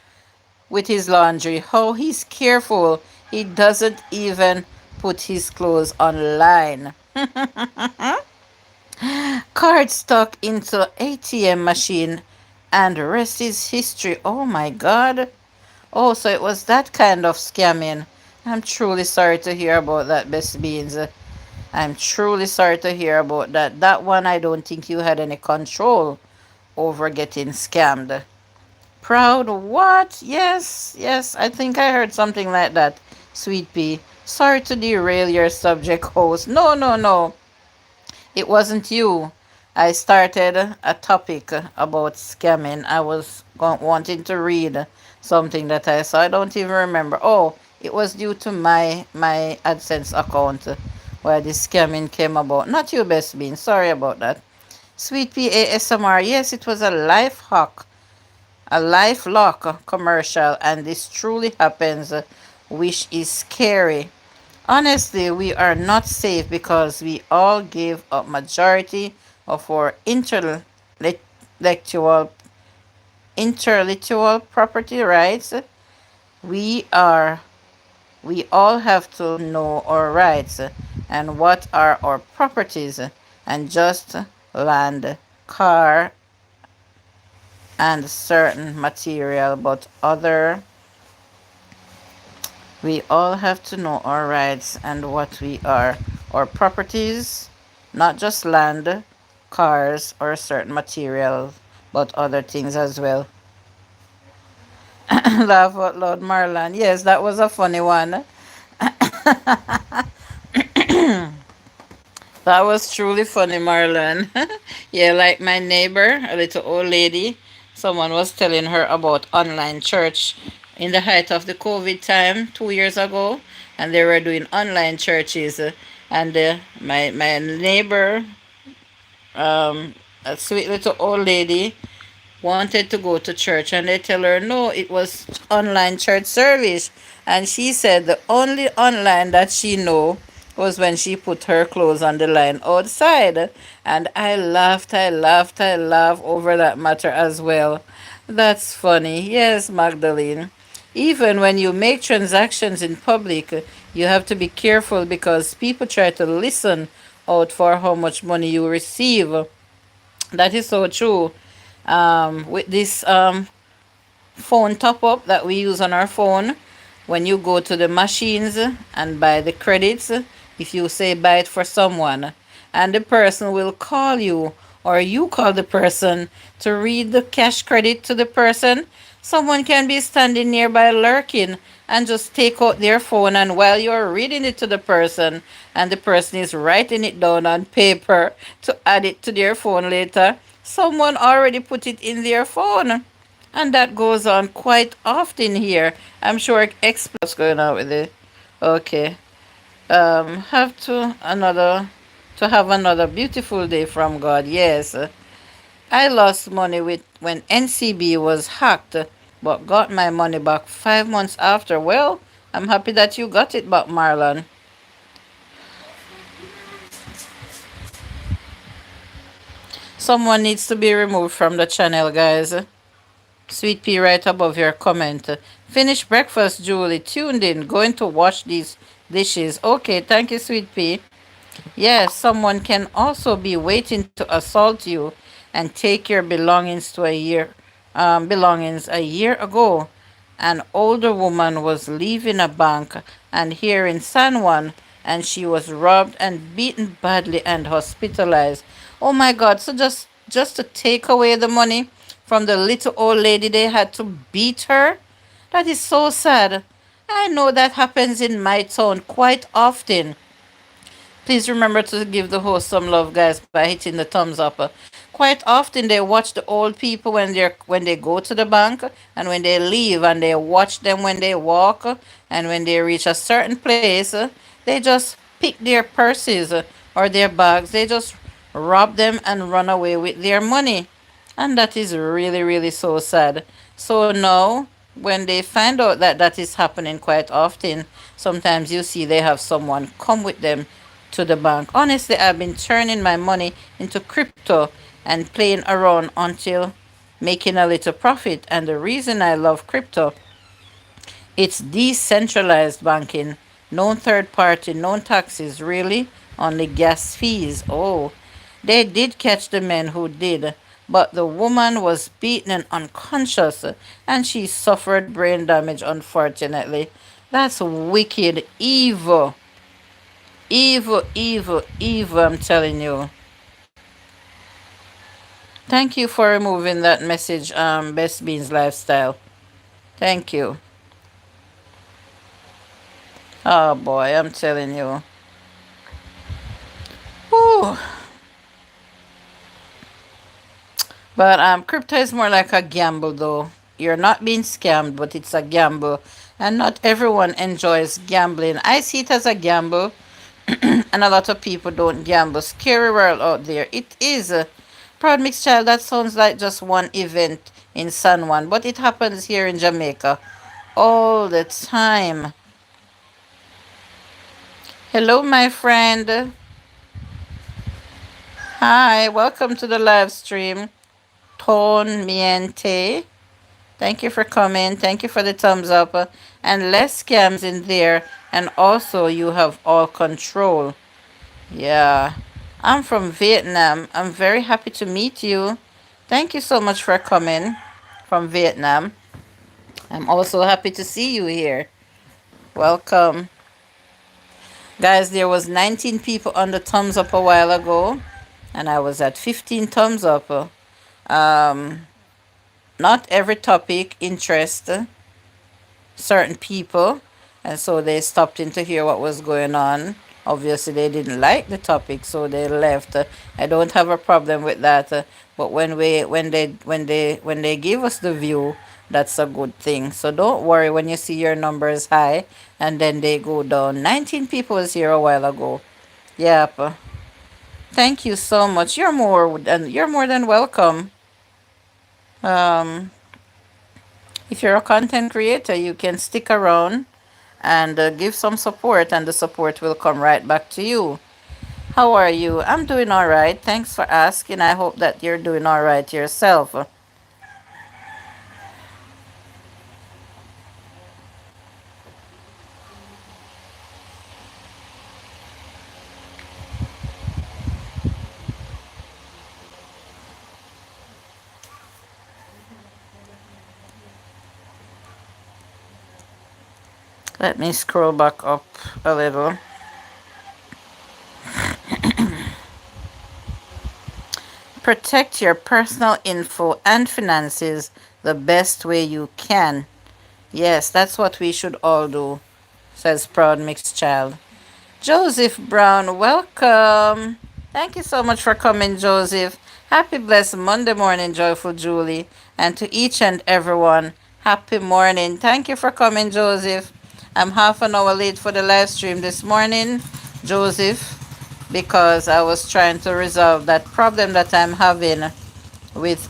with his laundry. How he's careful. He doesn't even put his clothes online. Card stuck into ATM machine and the rest is history. Oh my God. Oh, so it was that kind of scamming. I'm truly sorry to hear about that, Best Beans. I'm truly sorry to hear about that. That one, I don't think you had any control over getting scammed. Proud what? Yes, yes, I think I heard something like that. Sweet pea. Sorry to derail your subject host. No, no, no. It wasn't you. I started a topic about scamming. I was wanting to read something that I saw. I don't even remember. Oh, it was due to my AdSense account where this scamming came about. Not you, Best Bean. Sorry about that. Sweet Pea ASMR. Yes, it was a life hack, a life lock commercial, and this truly happens, which is scary. Honestly, we are not safe because we all give up majority of our intellectual property rights. We are we all have to know our rights and what are our properties and just land, car, and certain material, but other we all have to know our rights and what we are. Our properties, not just land, cars, or certain material, but other things as well. Laugh out loud, Marlon. Yes, that was a funny one. That was truly funny, Marlon. Yeah, like my neighbor, a little old lady, someone was telling her about online church in the height of the COVID time 2 years ago, and they were doing online churches. And my neighbor, a sweet little old lady, wanted to go to church, and they tell her no, it was online church service. And she said the only online that she know was when she put her clothes on the line outside. And I laughed over that matter as well. That's funny. Yes, Magdalene. Even when you make transactions in public, you have to be careful because people try to listen out for how much money you receive. That is so true. With this phone top up that we use on our phone, when you go to the machines and buy the credits, if you say buy it for someone, and the person will call you, or you call the person to read the cash credit to the person, someone can be standing nearby lurking and just take out their phone, and while you're reading it to the person and the person is writing it down on paper to add it to their phone later, someone already put it in their phone. And that goes on quite often here. I'm sure it explains what's going on with it. Okay. Have to have another beautiful day from God. Yes. I lost money with when NCB was hacked, but got my money back 5 months after. Well, I'm happy that you got it back, Marlon. Someone needs to be removed from the channel, guys. Sweet pea right above your comment. Finished breakfast, Julie. Tuned in. Going to wash these dishes. Okay, thank you, sweet pea. Yes, someone can also be waiting to assault you and take your belongings a year ago. An older woman was leaving a bank and here in San Juan, and she was robbed and beaten badly and hospitalized. Oh my God! So just to take away the money from the little old lady, they had to beat her. That is so sad. I know that happens in my town quite often. Please remember to give the host some love, guys, by hitting the thumbs up. Quite often they watch the old people when they go to the bank and when they leave, and they watch them when they walk, and when they reach a certain place, they just pick their purses or their bags. They just rob them and run away with their money. And that is really, really so sad. So now, when they find out that that is happening quite often, sometimes you see they have someone come with them to the bank. Honestly, I've been turning my money into crypto and playing around until making a little profit. And the reason I love crypto, it's decentralized banking, no third party, no taxes, really, only gas fees. Oh, they did catch the men who did, but the woman was beaten and unconscious, and she suffered brain damage, unfortunately. That's wicked, evil, evil, evil, evil, I'm telling you. Thank you for removing that message, Best Beans Lifestyle. Thank you. Oh boy, I'm telling you. Whew. But crypto is more like a gamble, though. You're not being scammed, but it's a gamble, and not everyone enjoys gambling. I see it as a gamble, and a lot of people don't gamble. Scary world out there. It is. Proud Mixed Child, that sounds like just one event in San Juan, but it happens here in Jamaica all the time. Hello, my friend. Hi, welcome to the live stream. Ton Miente. Thank you for coming. Thank you for the thumbs up. And less scams in there. And also, you have all control. Yeah. I'm from Vietnam. I'm very happy to meet you. Thank you so much for coming from Vietnam. I'm also happy to see you here. Welcome. Guys, there was 19 people on the thumbs up a while ago. And I was at 15 thumbs up. Um, Not every topic interests certain people, and so they stopped in to hear what was going on. Obviously, they didn't like the topic, so they left. I don't have a problem with that. But when they give us the view, That's a good thing. So don't worry when you see your numbers high and then they go down. 19 people was here a while ago. Yep. Thank you so much. You're more than welcome. Um, if you're a content creator, you can stick around and give some support, and the support will come right back to you. How are you? I'm doing all right. Thanks for asking. I hope that you're doing all right yourself. Let me scroll back up a little. Protect your personal info and finances the best way you can. Yes, that's what we should all do, says Proud Mixed Child. Joseph Brown, welcome. Thank you so much for coming, Joseph. Happy blessed Monday morning, Joyful Julie. And to each and everyone, happy morning. Thank you for coming, Joseph. I'm half an hour late for the live stream this morning, Joseph, because I was trying to resolve that problem that I'm having with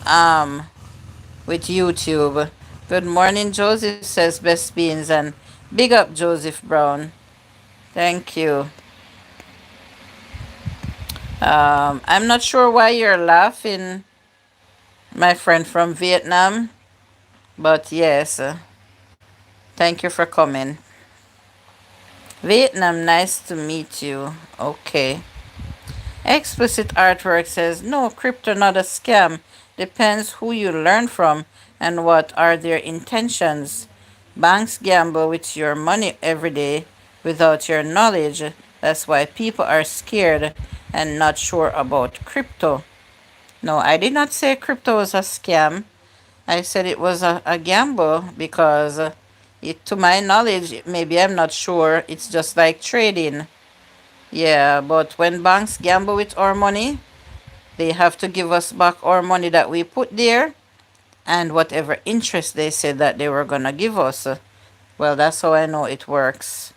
with YouTube. Good morning, Joseph, says Best Beans, and big up Joseph Brown. Thank you. I'm not sure why you're laughing, my friend from Vietnam, but yes, thank you for coming. Vietnam, nice to meet you. Okay. Explicit artwork says, no, crypto not a scam. Depends who you learn from and what are their intentions. Banks gamble with your money every day without your knowledge. That's why people are scared and not sure about crypto. No, I did not say crypto was a scam. I said it was a gamble because, to my knowledge, maybe I'm not sure, it's just like trading. Yeah, but when banks gamble with our money, they have to give us back our money that we put there and whatever interest they said that they were going to give us. Well, that's how I know it works.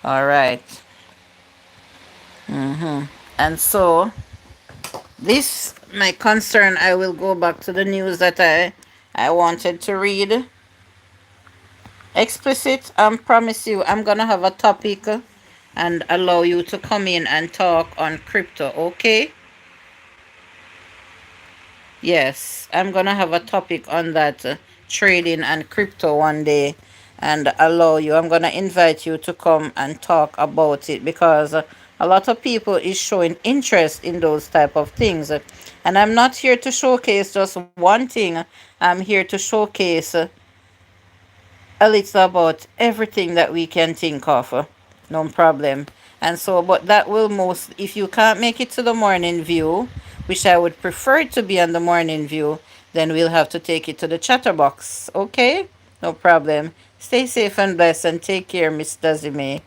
All right. And so, this, my concern, I will go back to the news that I wanted to read. Explicit, promise you, I'm going to have a topic and allow you to come in and talk on crypto, okay? Yes, I'm gonna have a topic on that trading and crypto one day and allow you. I'm gonna invite you to come and talk about it because a lot of people is showing interest in those type of things. And I'm not here to showcase just one thing. I'm here to showcase a little about everything that we can think of. No problem. And so, but that will most, if you can't make it to the morning view, which I would prefer it to be on the morning view, then we'll have to take it to the chatterbox. Okay? No problem. Stay safe and blessed and take care, Miss Dazime.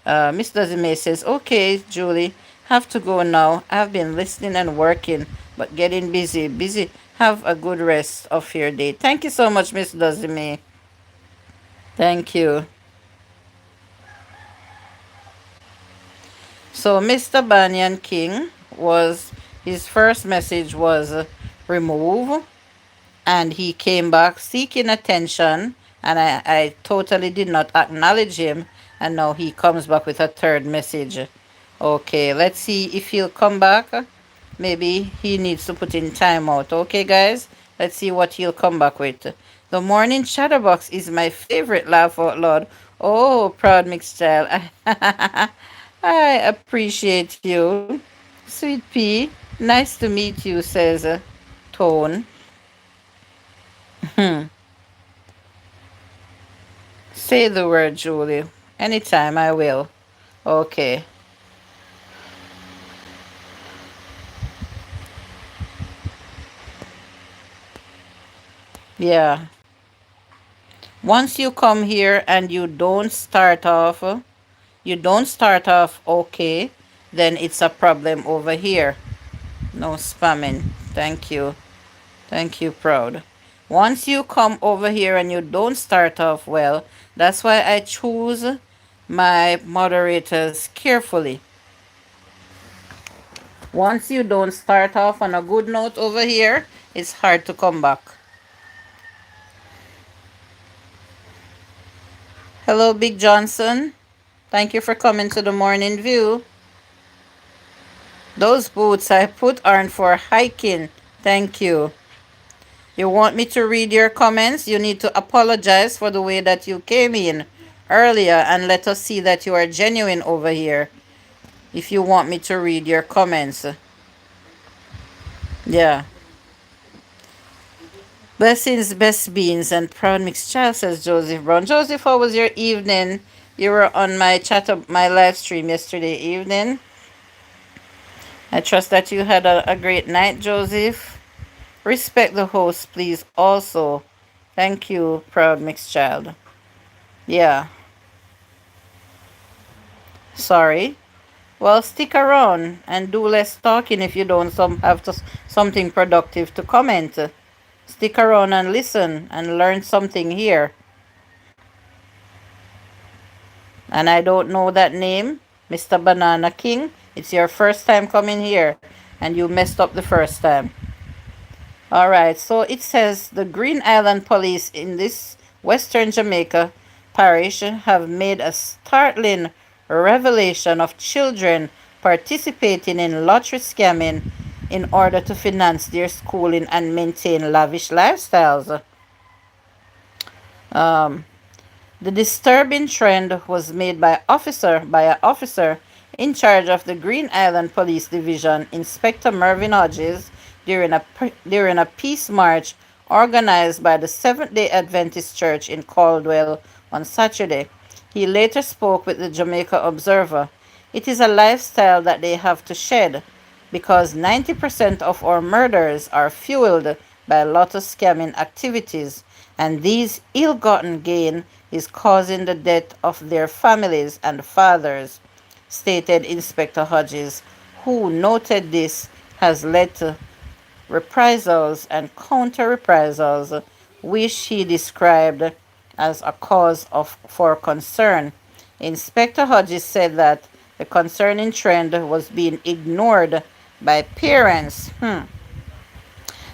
Miss Dazime says, okay, Julie, have to go now. I've been listening and working, but getting busy. Busy. Have a good rest of your day. Thank you so much, Miss Dazime. Thank you. So Mr. Banyan King was his first message was remove, and he came back seeking attention, and I totally did not acknowledge him, and now he comes back with a third message. Okay, let's see if he'll come back. Maybe he needs to put in timeout. Okay, guys, let's see what he'll come back with. The morning chatterbox is my favorite, laugh out loud. Oh, proud mixed child. I appreciate you. Sweet pea, nice to meet you, says Tone. Say the word, Julie. Anytime I will. Okay. Yeah. Once you come here and you don't start off okay, then it's a problem over here. No spamming. Thank you. Thank you, Proud. Once you come over here and you don't start off well, that's why I choose my moderators carefully. Once you don't start off on a good note over here, it's hard to come back. Hello, Big Johnson. Thank you for coming to the morning view. Those boots I put aren't for hiking. Thank you. You want me to read your comments? You need to apologize for the way that you came in earlier and let us see that you are genuine over here. If you want me to read your comments. Yeah. Blessings, best beans, and proud mixed child, says Joseph Brown. Joseph, how was your evening? You were on my my live stream yesterday evening. I trust that you had a great night, Joseph. Respect the host, please, also. Thank you, proud mixed child. Yeah. Sorry. Well, stick around and do less talking if you don't have something productive to comment. Stick around and listen and learn something here. And I don't know that name, Mr. Banana King. It's your first time coming here and you messed up the first time. All right, so it says the Green Island Police in this Western Jamaica parish have made a startling revelation of children participating in lottery scamming in order to finance their schooling and maintain lavish lifestyles. The disturbing trend was made by an officer in charge of the Green Island Police Division, Inspector Mervyn Hodges, during a peace march organized by the Seventh-day Adventist Church in Caldwell on Saturday. He later spoke with the Jamaica Observer. It is a lifestyle that they have to shed because 90% of our murders are fueled by lotto scamming activities, and these ill-gotten gain is causing the death of their families and fathers, stated Inspector Hodges, who noted this has led to reprisals and counter-reprisals, which he described as a cause for concern. Inspector Hodges said that the concerning trend was being ignored by parents.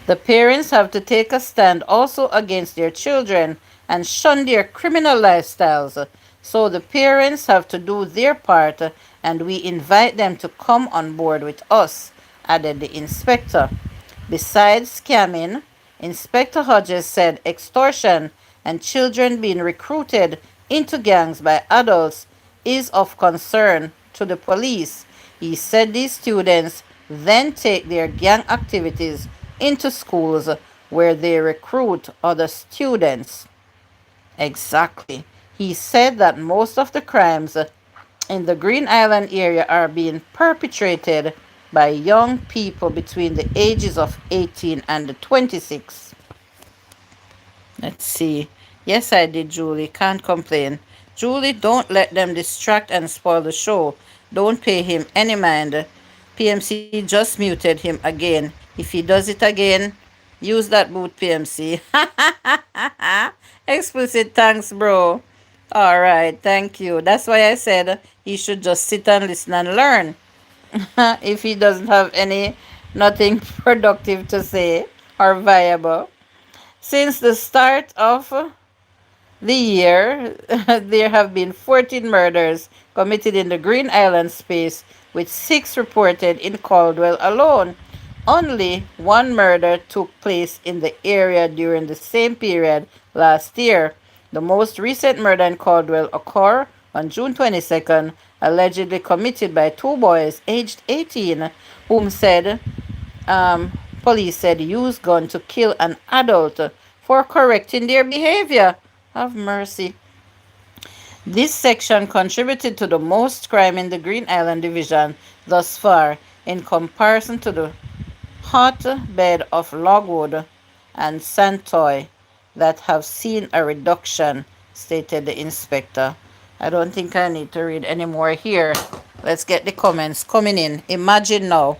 The parents have to take a stand also against their children and shun their criminal lifestyles. So the parents have to do their part and we invite them to come on board with us, added the inspector. Besides scamming, Inspector Hodges said extortion and children being recruited into gangs by adults is of concern to the police. He said these students then take their gang activities into schools where they recruit other students. Exactly. He said that most of the crimes in the Green Island area are being perpetrated by young people between the ages of 18 and 26. Let's see. Yes, I did, Julie. Can't complain. Julie, don't let them distract and spoil the show. Don't pay him any mind. PMC just muted him again. If he does it again, use that boot, PMC. Explicit thanks, bro. All right, thank you. That's why I said he should just sit and listen and learn. If he doesn't have nothing productive to say or viable. Since the start of the year, there have been 14 murders committed in the Green Island space, with 6 reported in Caldwell alone. Only 1 murder took place in the area during the same period last year. The most recent murder in Caldwell occurred on June 22nd, allegedly committed by 2 boys aged 18, whom police said used gun to kill an adult for correcting their behavior. Have mercy. This section contributed to the most crime in the Green Island Division thus far, in comparison to the hotbed of Logwood and Santoy that have seen a reduction, stated the inspector. I don't think I need to read any more here. Let's get the comments coming in. Imagine now,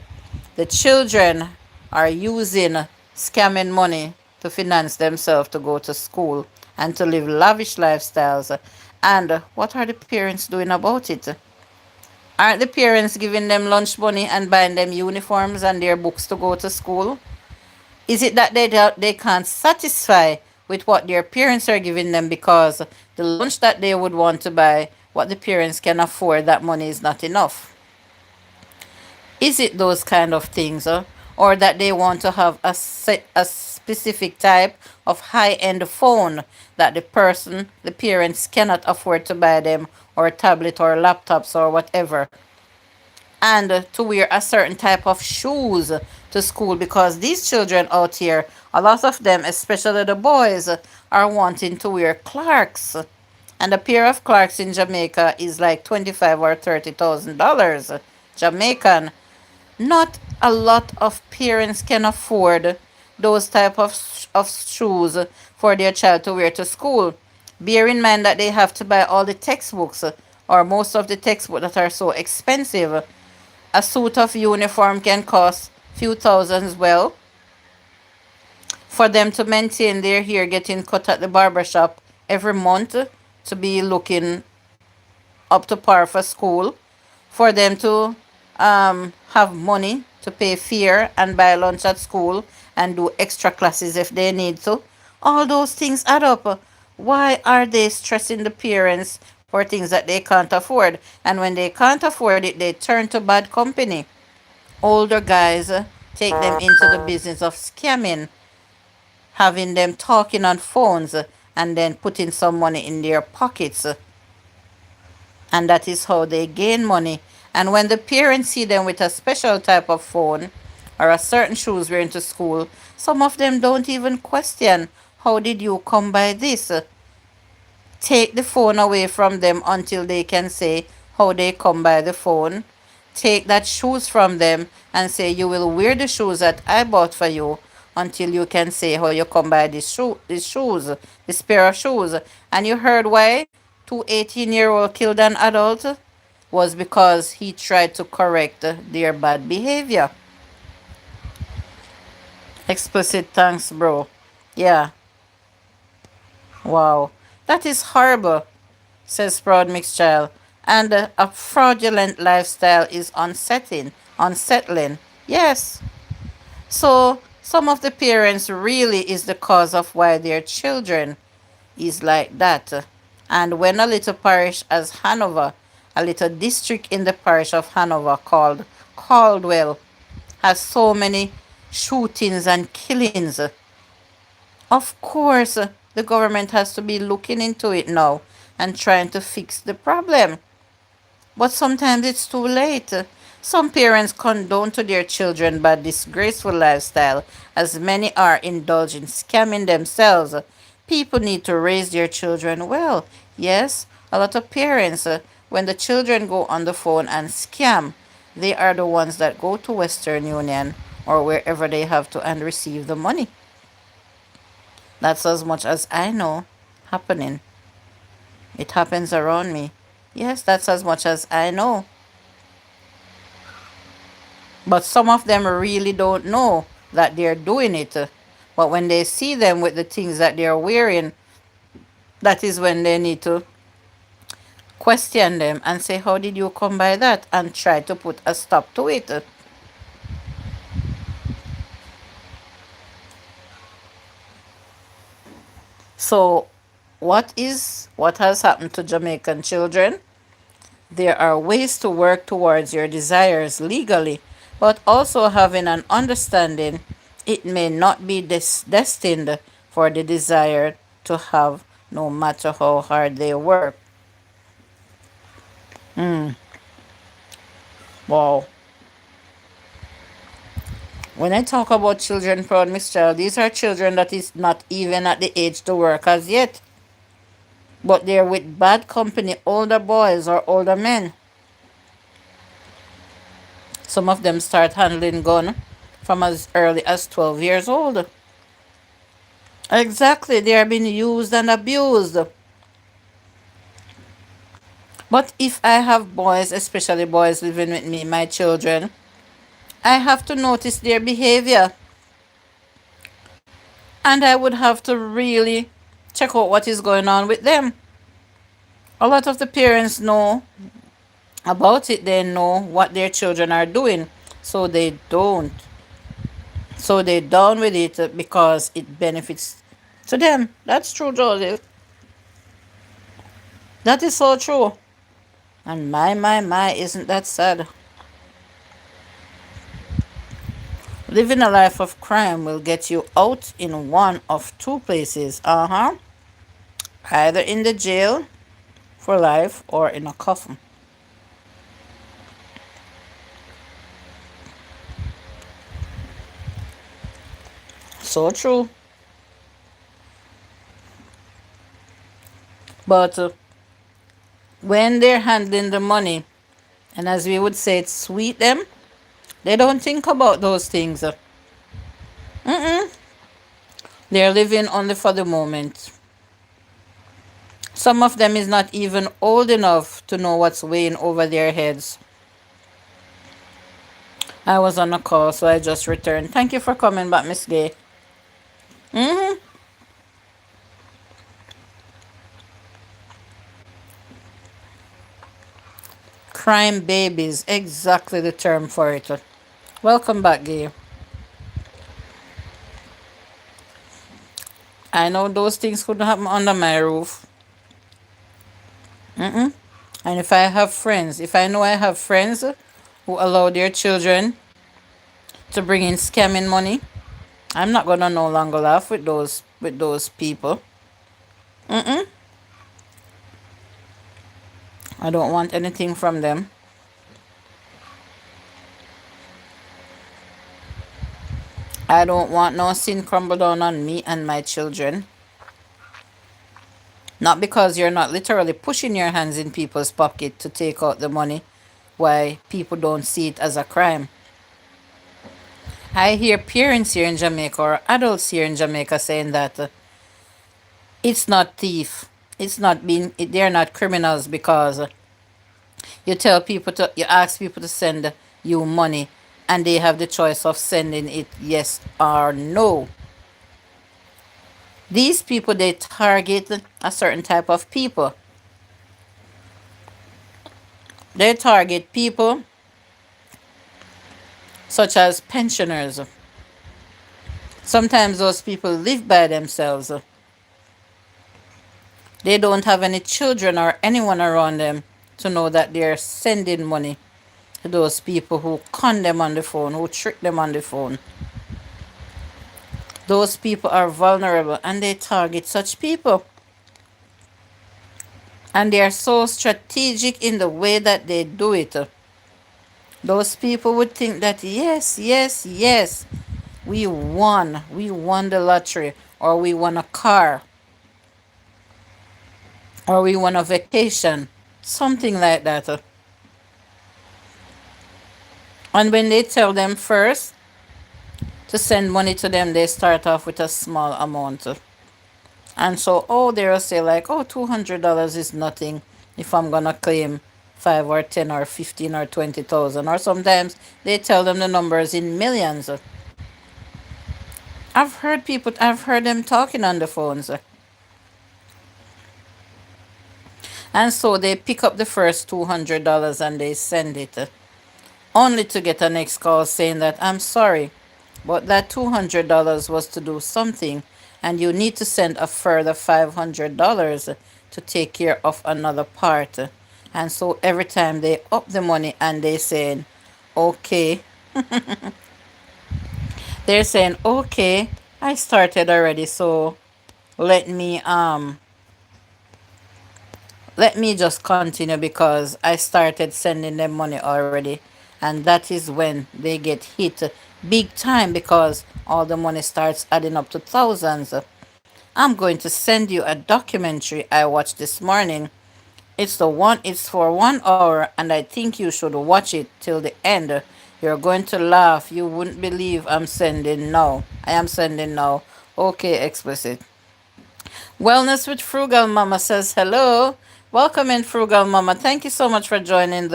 the children are using scamming money to finance themselves to go to school and to live lavish lifestyles. And what are the parents doing about it? Aren't the parents giving them lunch money and buying them uniforms and their books to go to school? Is it that they can't satisfy with what their parents are giving them because the lunch that they would want to buy, what the parents can afford, that money is not enough? Is it those kind of things, or that they want to have a specific type of high-end phone that the parents cannot afford to buy them, or a tablet or laptops or whatever, and to wear a certain type of shoes to school because these children out here, a lot of them, especially the boys, are wanting to wear Clarks. And a pair of Clarks in Jamaica is like 25 or $30,000 Jamaican. Not a lot of parents can afford those type of shoes for their child to wear to school. Bear in mind that they have to buy all the textbooks, or most of the textbooks that are so expensive. A suit of uniform can cost few thousands. Well, for them to maintain their hair getting cut at the barber shop every month to be looking up to par for school, for them to have money to pay fare and buy lunch at school and do extra classes if they need to. All those things add up. Why are they stressing the parents for things that they can't afford? And when they can't afford it, they turn to bad company. Older guys take them into the business of scamming, having them talking on phones and then putting some money in their pockets. And that is how they gain money. And when the parents see them with a special type of phone or a certain shoes wearing to school, some of them don't even question, how did you come by this? Take the phone away from them until they can say how they come by the phone. Take that shoes from them and say you will wear the shoes that I bought for you until you can say how you come by these shoes, this pair of shoes. And you heard why 2 18-year-old killed an adult? Was because he tried to correct their bad behavior. Explicit thanks, bro. Yeah. Wow. That is horrible, says Proud Mixed Child. And a fraudulent lifestyle is unsettling. Yes. So some of the parents really is the cause of why their children is like that. And when a little parish as Hanover, a little district in the parish of Hanover called Caldwell, has so many shootings and killings, of course the government has to be looking into it now and trying to fix the problem. But sometimes it's too late. Some parents condone to their children bad, disgraceful lifestyle, as many are indulging scamming themselves. People need to raise their children well. Yes, a lot of parents, when the children go on the phone and scam, they are the ones that go to Western Union or wherever they have to and receive the money. That's as much as I know happening. It happens around me. Yes, that's as much as I know. But some of them really don't know that they're doing it. But when they see them with the things that they're wearing, that is when they need to question them and say, how did you come by that? And try to put a stop to it. So, what has happened to Jamaican children? There are ways to work towards your desires legally, but also having an understanding it may not be destined for the desire to have no matter how hard they work. Wow. When I talk about children proud mixed child, these are children that is not even at the age to work as yet. But they're with bad company, older boys or older men. Some of them start handling gun from as early as 12 years old. Exactly, they are being used and abused. But if I have boys, especially boys living with me, my children, I have to notice their behavior. And I would have to really check out what is going on with them. A lot of the parents know about it, they know what their children are doing, so they don't. So they down with it because it benefits to them. That's true, Joseph. That is so true. And my, isn't that sad? Living a life of crime will get you out in one of two places. Either in the jail for life or in a coffin. So true. But when they're handling the money, and as we would say, it's sweet them, they don't think about those things. They're living only for the moment. Some of them is not even old enough to know what's weighing over their heads. I was on a call, so I just returned. Thank you for coming back, Miss Gay. Crime babies, exactly the term for it. Welcome back, Gay. I know those things could happen under my roof. And if I have friends, if I know I have friends who allow their children to bring in scamming money, I'm not gonna no longer laugh with those people. I don't want anything from them. I don't want no sin crumble down on me and my children. Not because you're not literally pushing your hands in people's pocket to take out the money, why people don't see it as a crime. I hear parents here in Jamaica or adults here in Jamaica saying that it's not thief. It's not being. They're not criminals because you ask people to send you money, and they have the choice of sending it yes or no. These people they target a certain type of people. They target people such as pensioners. Sometimes those people live by themselves. They don't have any children or anyone around them to know that they're sending money to those people who con them on the phone, who trick them on the phone. Those people are vulnerable and they target such people. And they are so strategic in the way that they do it. Those people would think that yes, yes, yes, we won. We won the lottery, or we won a car, or we won a vacation, something like that. And when they tell them first to send money to them, they start off with a small amount. And so, oh, they'll say, like, oh, $200 is nothing if I'm going to claim 5 or 10 or 15 or 20,000. Or sometimes they tell them the numbers in millions. I've heard them talking on the phones. And so they pick up the first $200 and they send it, only to get a next call saying that I'm sorry, but that $200 was to do something, and you need to send a further $500 to take care of another part. And so every time they up the money and they saying, okay, they're saying, okay, I started already, so let me let me just continue because I started sending them money already. And that is when they get hit big time because all the money starts adding up to thousands. I'm going to send you a documentary I watched this morning. It's for 1 hour and I think you should watch it till the end. You're going to laugh. You wouldn't believe I'm sending now. I am sending now. Okay, explicit. Wellness with Frugal Mama says hello. Welcome in, Frugal Mama. Thank you so much for joining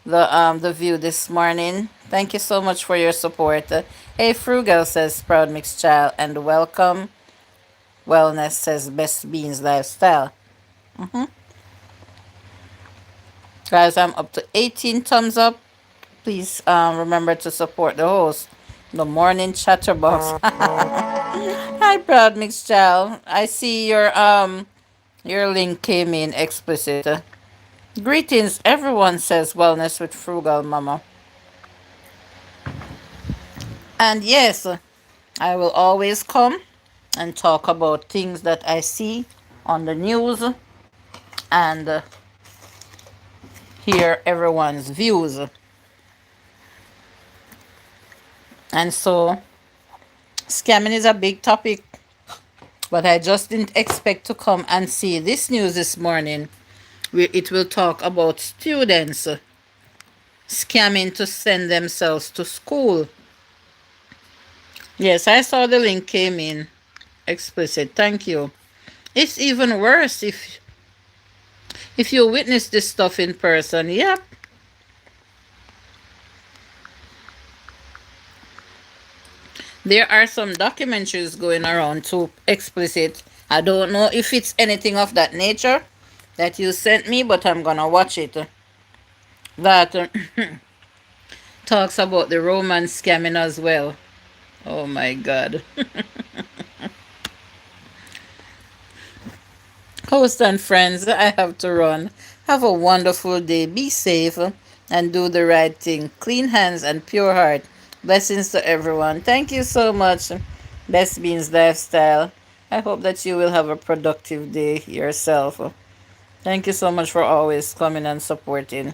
the view this morning. Thank you so much for your support. Hey, Frugal says proud mixed child and welcome. Wellness says best beans lifestyle. Guys, I'm up to 18 thumbs up. Please remember to support the host, the morning chatterbox. Hi, proud mixed child. I see your link came in explicit. Greetings, everyone says wellness with frugal mama. And yes, I will always come and talk about things that I see on the news and hear everyone's views. And so, scamming is a big topic, but I just didn't expect to come and see this news this morning where it will talk about students scamming to send themselves to school. Yes, I saw the link came in explicit. Thank you. It's even worse if you witness this stuff in person. Yep. There are some documentaries going around too explicit. I don't know if it's anything of that nature that you sent me, but I'm gonna watch it. That talks about the Roman scamming as well. Oh my god. Host and friends, I have to run. Have a wonderful day. Be safe and do the right thing. Clean hands and pure heart. Blessings to everyone. Thank you so much, Best Beans Lifestyle. I hope that you will have a productive day yourself. Thank you so much for always coming and supporting.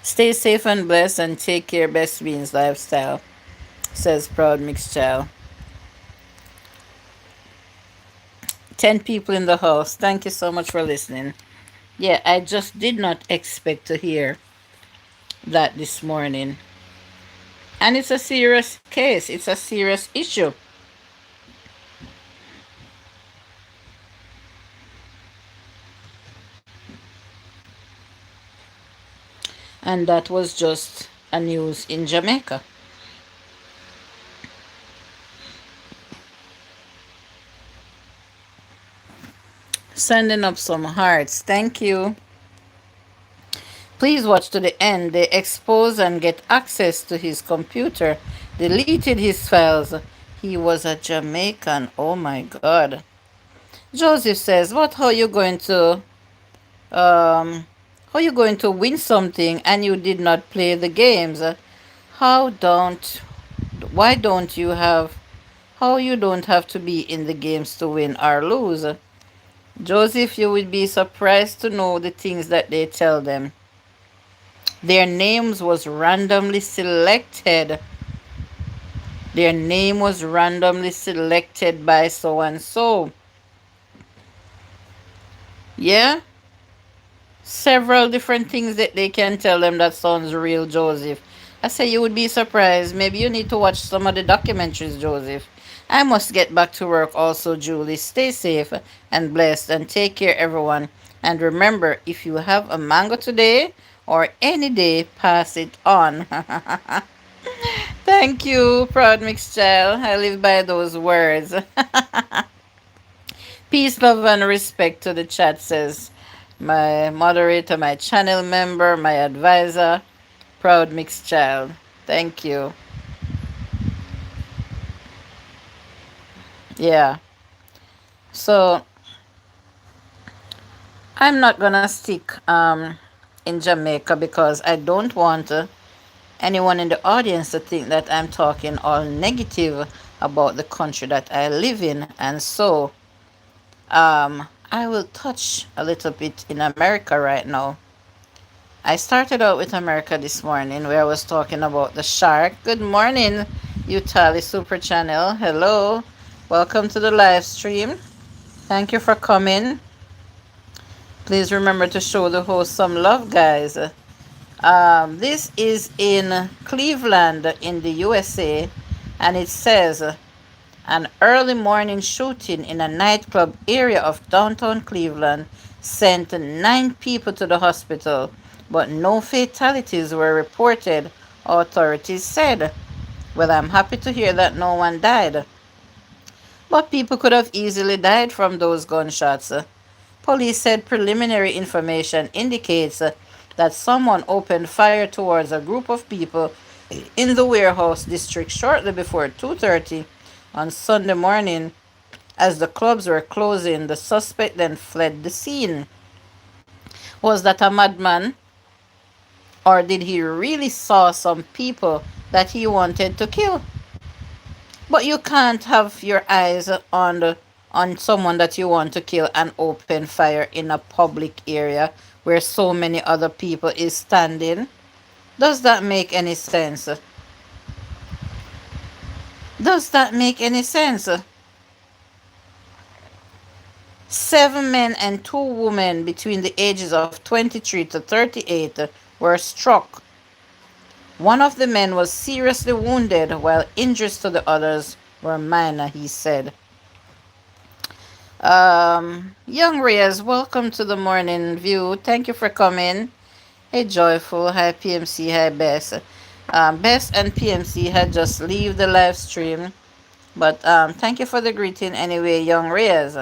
Stay safe and blessed and take care, Best Beans Lifestyle, says Proud Mixed Child. 10 people in the house. Thank you so much for listening. Yeah, I just did not expect to hear that this morning. And it's a serious case, it's a serious issue. And that was just a news in Jamaica. Sending up some hearts. Thank you. Please watch to the end. They expose and get access to his computer, deleted his files. He was a Jamaican. Oh my God. Joseph says, "What? How you going to win something and you did not play the games? How don't? Why don't you have? How you don't have to be in the games to win or lose?" Joseph, you would be surprised to know the things that they tell them. Their names was randomly selected. Their name was randomly selected by so and so. Yeah? Several different things that they can tell them that sounds real, Joseph. I say you would be surprised. Maybe you need to watch some of the documentaries, Joseph. I must get back to work also, Julie. Stay safe and blessed and take care, everyone. And remember, if you have a mango today or any day, pass it on. Thank you, Proud Mixed Child. I live by those words. Peace, love, and respect to the chat, says my moderator, my channel member, my advisor, Proud Mixed Child. Thank you. Yeah. So I'm not gonna stick in Jamaica because I don't want anyone in the audience to think that I'm talking all negative about the country that I live in. And so I will touch a little bit in America right now. I started out with America this morning where I was talking about the shark. Good morning, Utali Super Channel. Hello. Welcome to the live stream. Thank you for coming. Please remember to show the host some love, guys. This is in Cleveland in the USA, and it says an early morning shooting in a nightclub area of downtown Cleveland sent 9 people to the hospital but no fatalities were reported, authorities said. Well, I'm happy to hear that no one died. But people could have easily died from those gunshots. Police said preliminary information indicates that someone opened fire towards a group of people in the warehouse district shortly before 2:30 on Sunday morning. As the clubs were closing, the suspect then fled the scene. Was that a madman, or did he really saw some people that he wanted to kill? But you can't have your eyes on someone that you want to kill and open fire in a public area where so many other people is standing. Does that make any sense? Does that make any sense? 7 men and 2 women between the ages of 23 to 38 were struck. One of the men was seriously wounded, while injuries to the others were minor, he said. Young Reyes, welcome to the morning view. Thank you for coming. Hey, Joyful. Hi, PMC. Hi, Bess. Bess and PMC had just leave the live stream, but thank you for the greeting anyway, Young Reyes.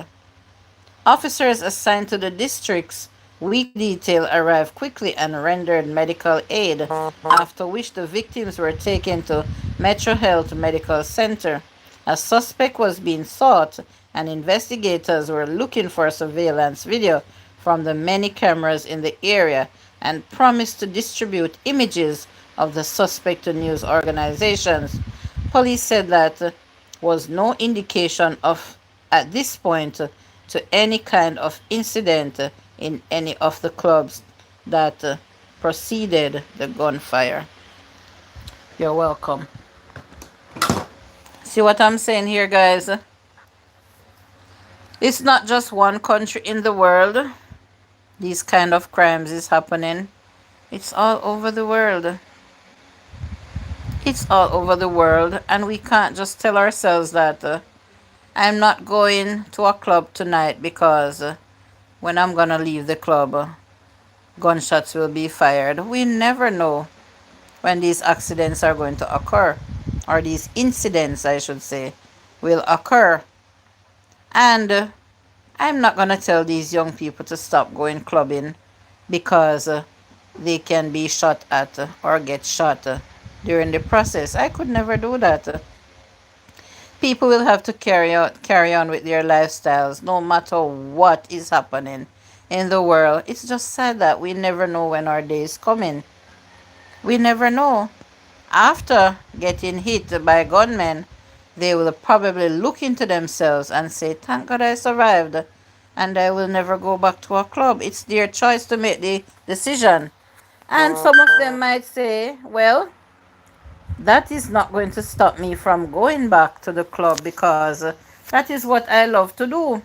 Officers assigned to the district's weekly detail arrived quickly and rendered medical aid, after which the victims were taken to Metro Health Medical Center. A suspect was being sought, and investigators were looking for surveillance video from the many cameras in the area and promised to distribute images of the suspect to news organizations. Police said that was no indication of, at this point, to any kind of incident in any of the clubs that preceded the gunfire. You're welcome. See what I'm saying here, guys? It's not just one country in the world these kind of crimes is happening. It's all over the world. It's all over the world, and we can't just tell ourselves that I'm not going to a club tonight because when I'm gonna leave the club, gunshots will be fired. We never know when these accidents are going to occur, or these incidents, I should say, will occur. And I'm not gonna tell these young people to stop going clubbing because they can be shot at or get shot during the process. I could never do that. People will have to carry on with their lifestyles no matter what is happening in the world. It's just sad that we never know when our day is coming. We never know. After getting hit by gunmen, they will probably look into themselves and say, thank God I survived and I will never go back to a club. It's their choice to make the decision. And some of them might say, well, that is not going to stop me from going back to the club because that is what I love to do.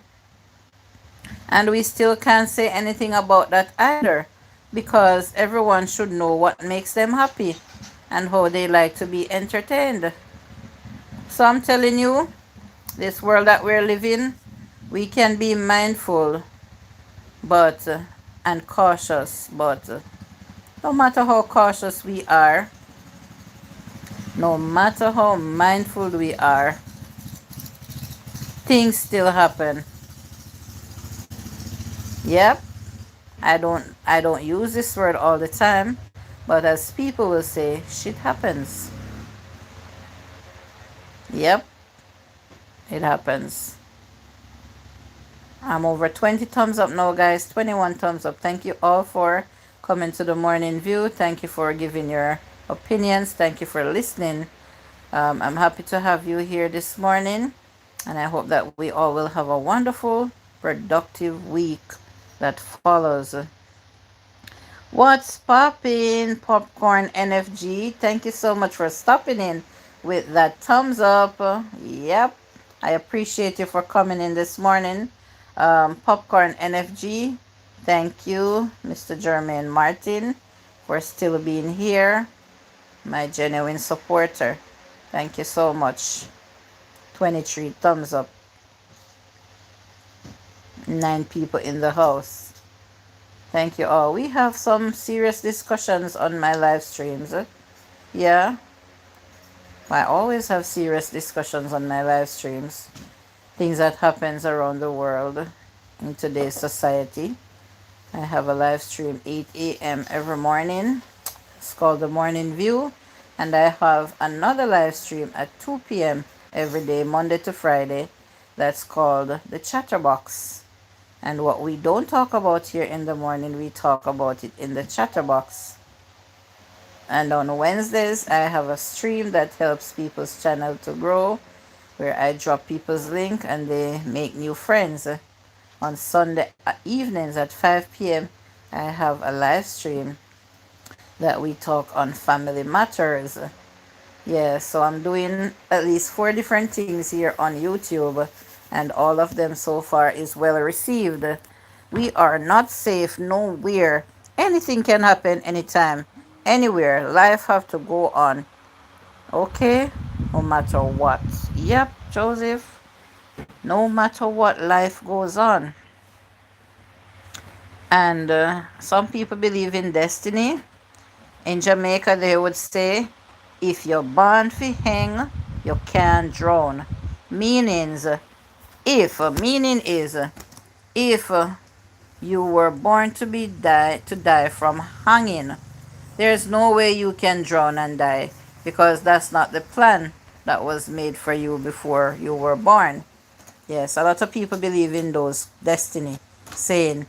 And we still can't say anything about that either because everyone should know what makes them happy and how they like to be entertained. So I'm telling you, this world that we're living, we can be mindful but and cautious, but no matter how cautious we are, no matter how mindful we are, things still happen. Yep, I don't use this word all the time, but as people will say, shit happens. Yep, it happens. I'm over 20 thumbs up now, guys. 21 thumbs up. Thank you all for coming to the morning view. Thank you for giving your opinions. Thank you for listening. I'm happy to have you here this morning, and I hope that we all will have a wonderful, productive week that follows. What's poppin', Popcorn NFG? Thank you so much for stopping in with that thumbs up. Yep, I appreciate you for coming in this morning. Popcorn NFG, thank you, Mr. Jermaine Martin, for still being here. My genuine supporter. Thank you so much. 23 thumbs up. 9 people in the house. Thank you all. We have some serious discussions on my live streams. Yeah, I always have serious discussions on my live streams. Things that happens around the world in today's society. I have a live stream 8 a.m. every morning. It's called The Morning View. And I have another live stream at 2 p.m. every day, Monday to Friday. That's called The Chatterbox. And what we don't talk about here in the morning, we talk about it in the Chatterbox. And on Wednesdays, I have a stream that helps people's channel to grow, where I drop people's link and they make new friends. On Sunday evenings at 5 p.m., I have a live stream that we talk on family matters. Yeah, so I'm doing at least 4 different things here on YouTube, and all of them so far is well received. We are not safe nowhere. Anything can happen anytime, anywhere. Life have to go on. Okay? No matter what. Yep, Joseph. No matter what, life goes on. And some people believe in destiny. In Jamaica, they would say, if you're born to hang, you can't drown. Meanings, meaning is, if you were born to die from hanging, there's no way you can drown and die, because that's not the plan that was made for you before you were born. Yes, a lot of people believe in those destiny saying.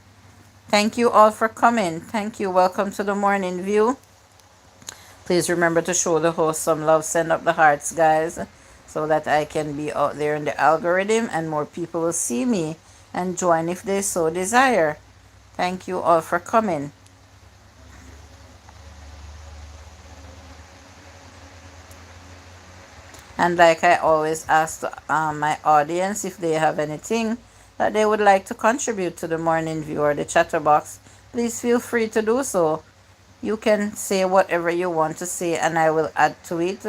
Thank you all for coming. Thank you. Welcome to the morning view. Please remember to show the host some love. Send up the hearts, guys, so that I can be out there in the algorithm and more people will see me and join if they so desire. Thank you all for coming. And like I always ask my audience, if they have anything that they would like to contribute to the morning view or the chatterbox, please feel free to do so. You can say whatever you want to say and I will add to it,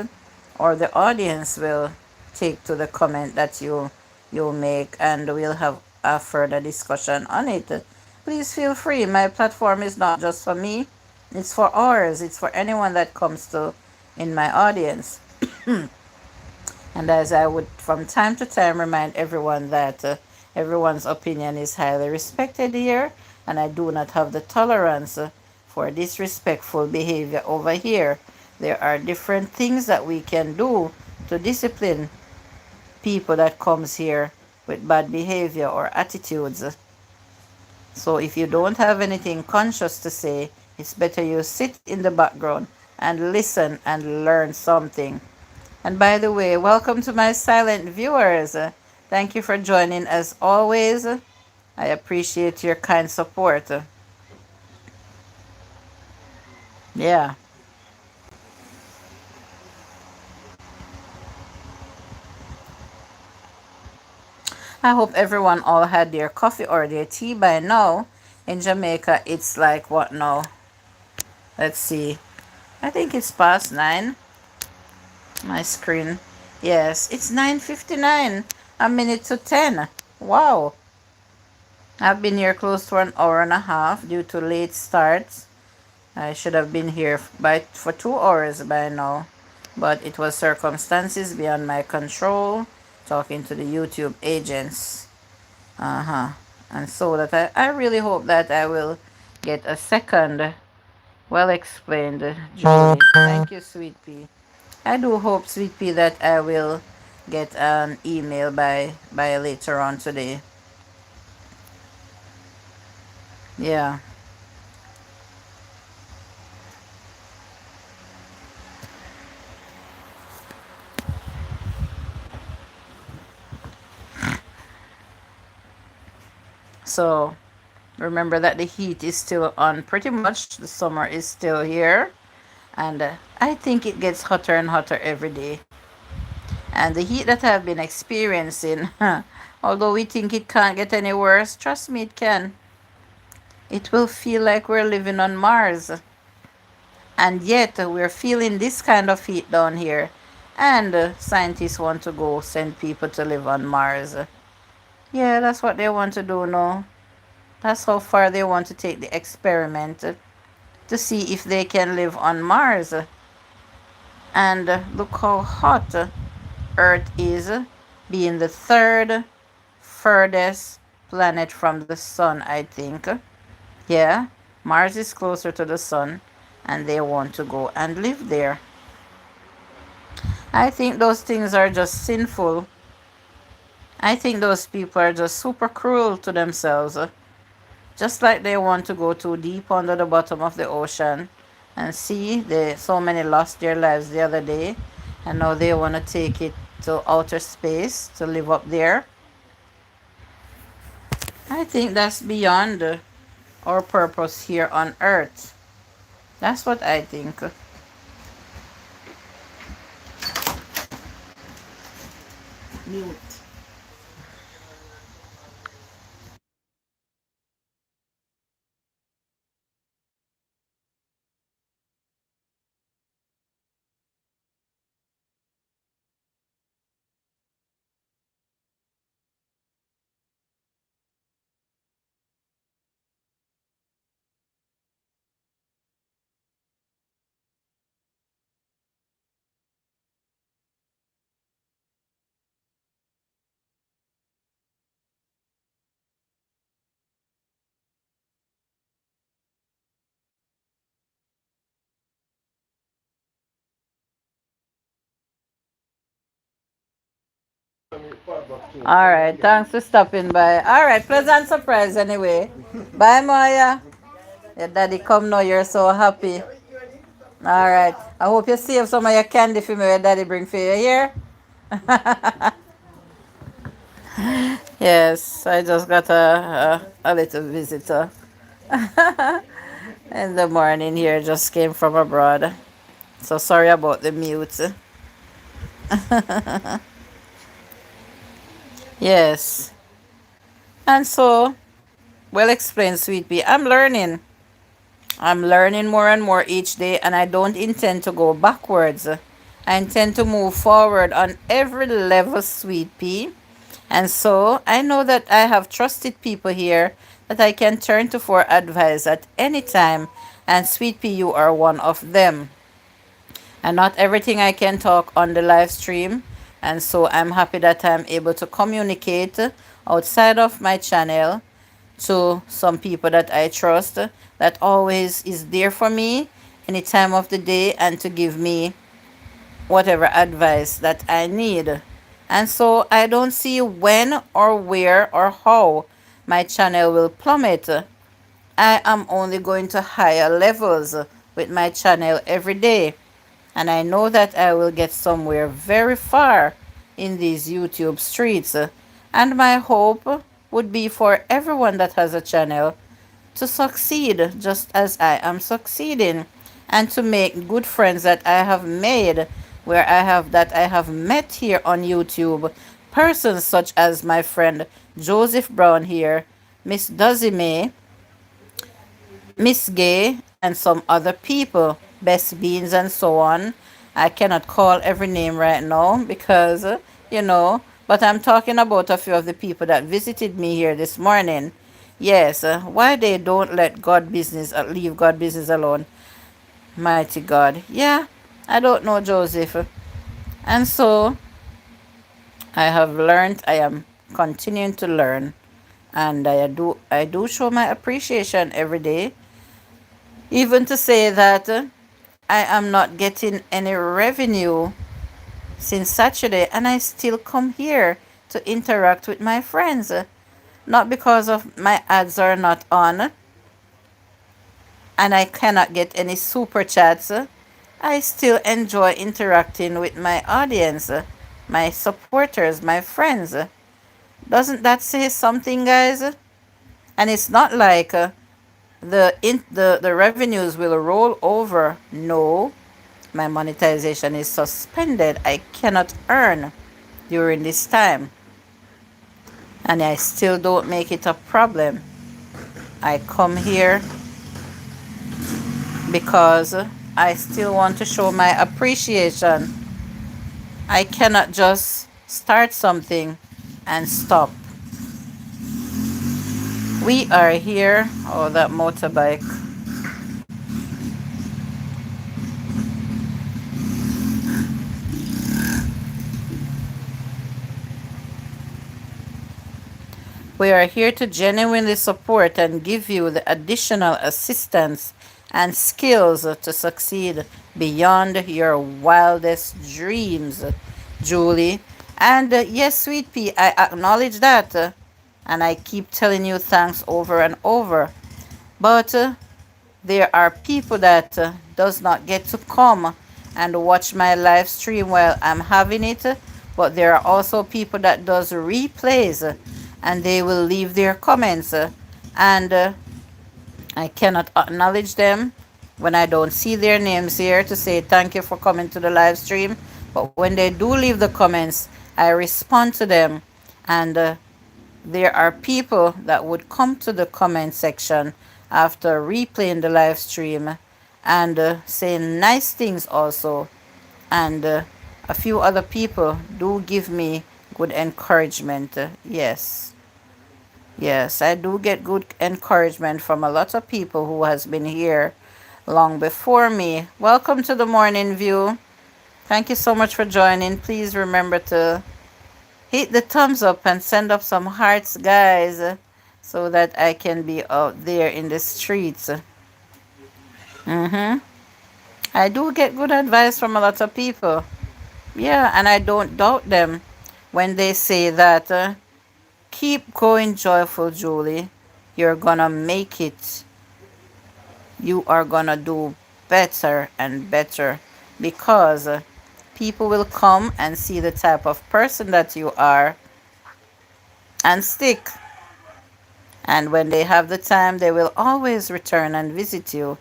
or the audience will take to the comment that you make, and we'll have a further discussion on it. Please feel free. My platform is not just for me, it's for ours. It's for anyone that comes to in my audience. And as I would from time to time remind everyone that everyone's opinion is highly respected here, and I do not have the tolerance for disrespectful behavior over here. There are different things that we can do to discipline people that comes here with bad behavior or attitudes. So if you don't have anything conscious to say, it's better you sit in the background and listen and learn something. And by the way, welcome to my silent viewers. Thank you for joining as always. I appreciate your kind support. Yeah. I hope everyone all had their coffee or their tea by now. In Jamaica, it's like what now? Let's see. I think it's past 9. My screen. Yes, it's 9:59. A minute to 10. Wow. I've been here close to an hour and a half due to late starts. I should have been here for 2 hours by now, but it was circumstances beyond my control. Talking to the YouTube agents. And so that I really hope that I will get a second well explained Julie. Thank you, Sweet Pea. I do hope, Sweet Pea, that I will get an email by later on today. Yeah. So remember that the heat is still on pretty much. The summer is still here. And I think it gets hotter and hotter every day. And the heat that I've been experiencing, although we think it can't get any worse, trust me, it can. It will feel like we're living on Mars. And yet we're feeling this kind of heat down here. And scientists want to go send people to live on Mars. Yeah, that's what they want to do now. That's how far they want to take the experiment to see if they can live on Mars. And look how hot Earth is, being the third furthest planet from the sun, I think. Yeah, Mars is closer to the sun, and they want to go and live there. I think those things are just sinful. I think those people are just super cruel to themselves. Just like they want to go too deep under the bottom of the ocean and see so many lost their lives the other day, and now they want to take it to outer space to live up there. I think that's beyond our purpose here on earth. That's what I think. Mute. All right, thanks for stopping by. All right, pleasant surprise anyway. Bye, Maya. Your daddy come now, you're so happy. All right, I hope you save some of your candy for me. Your daddy bring for you here. Yes, I just got a little visitor in the morning here. Just came from abroad. So sorry about the mute. Yes. And so, well explained, sweet pea. I'm learning. I'm learning more and more each day, and I don't intend to go backwards. I intend to move forward on every level, sweet pea. And so I know that I have trusted people here that I can turn to for advice at any time. And sweet pea, you are one of them. And not everything I can talk on the live stream. And so I'm happy that I'm able to communicate outside of my channel to some people that I trust, that always is there for me any time of the day and to give me whatever advice that I need. And so I don't see when or where or how my channel will plummet. I am only going to higher levels with my channel every day. And I know that I will get somewhere very far in these YouTube streets. And my hope would be for everyone that has a channel to succeed just as I am succeeding, and to make good friends that I have made I have met here on YouTube. Persons such as my friend Joseph Brown here, Miss Dozime, Miss Gay, and some other people, Best Beans, and so on. I cannot call every name right now because, but I'm talking about a few of the people that visited me here this morning. Yes, why they don't let leave God business alone. Mighty God. Yeah, I don't know, Joseph. And so I have learned, I am continuing to learn, and I do show my appreciation every day, even to say that I am not getting any revenue since Saturday, and I still come here to interact with my friends. Not because of my ads are not on and I cannot get any super chats. I still enjoy interacting with my audience, my supporters, my friends. Doesn't that say something, guys? And it's not like the revenues will roll over. No, my monetization is suspended. I cannot earn during this time. And I still don't make it a problem. I come here because I still want to show my appreciation. I cannot just start something and stop. We are here. Oh, that motorbike. We are here to genuinely support and give you the additional assistance and skills to succeed beyond your wildest dreams, Julie. And yes, sweet pea, I acknowledge that. And I keep telling you thanks over and over. But there are people that does not get to come and watch my live stream while I'm having it, but there are also people that does replays, and they will leave their comments, and I cannot acknowledge them when I don't see their names here to say thank you for coming to the live stream. But when they do leave the comments, I respond to them, and there are people that would come to the comment section after replaying the live stream and saying nice things also. And a few other people do give me good encouragement. Yes. Yes, I do get good encouragement from a lot of people who has been here long before me. Welcome to the morning view. Thank you so much for joining. Please remember to hit the thumbs up and send up some hearts, guys, so that I can be out there in the streets. I do get good advice from a lot of people. Yeah, and I don't doubt them when they say that keep going, joyful Julie. You're gonna make it. You are gonna do better and better because people will come and see the type of person that you are and stick. And when they have the time, they will always return and visit you.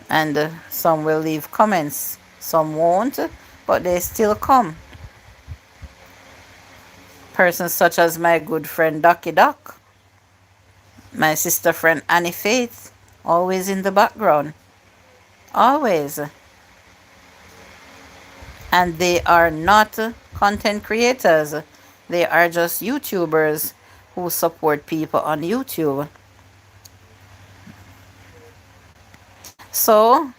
And some will leave comments, some won't, but they still come. Persons such as my good friend Ducky Duck, my sister friend Annie Faith, always in the background. Always. And they are not content creators. They are just YouTubers who support people on YouTube. So,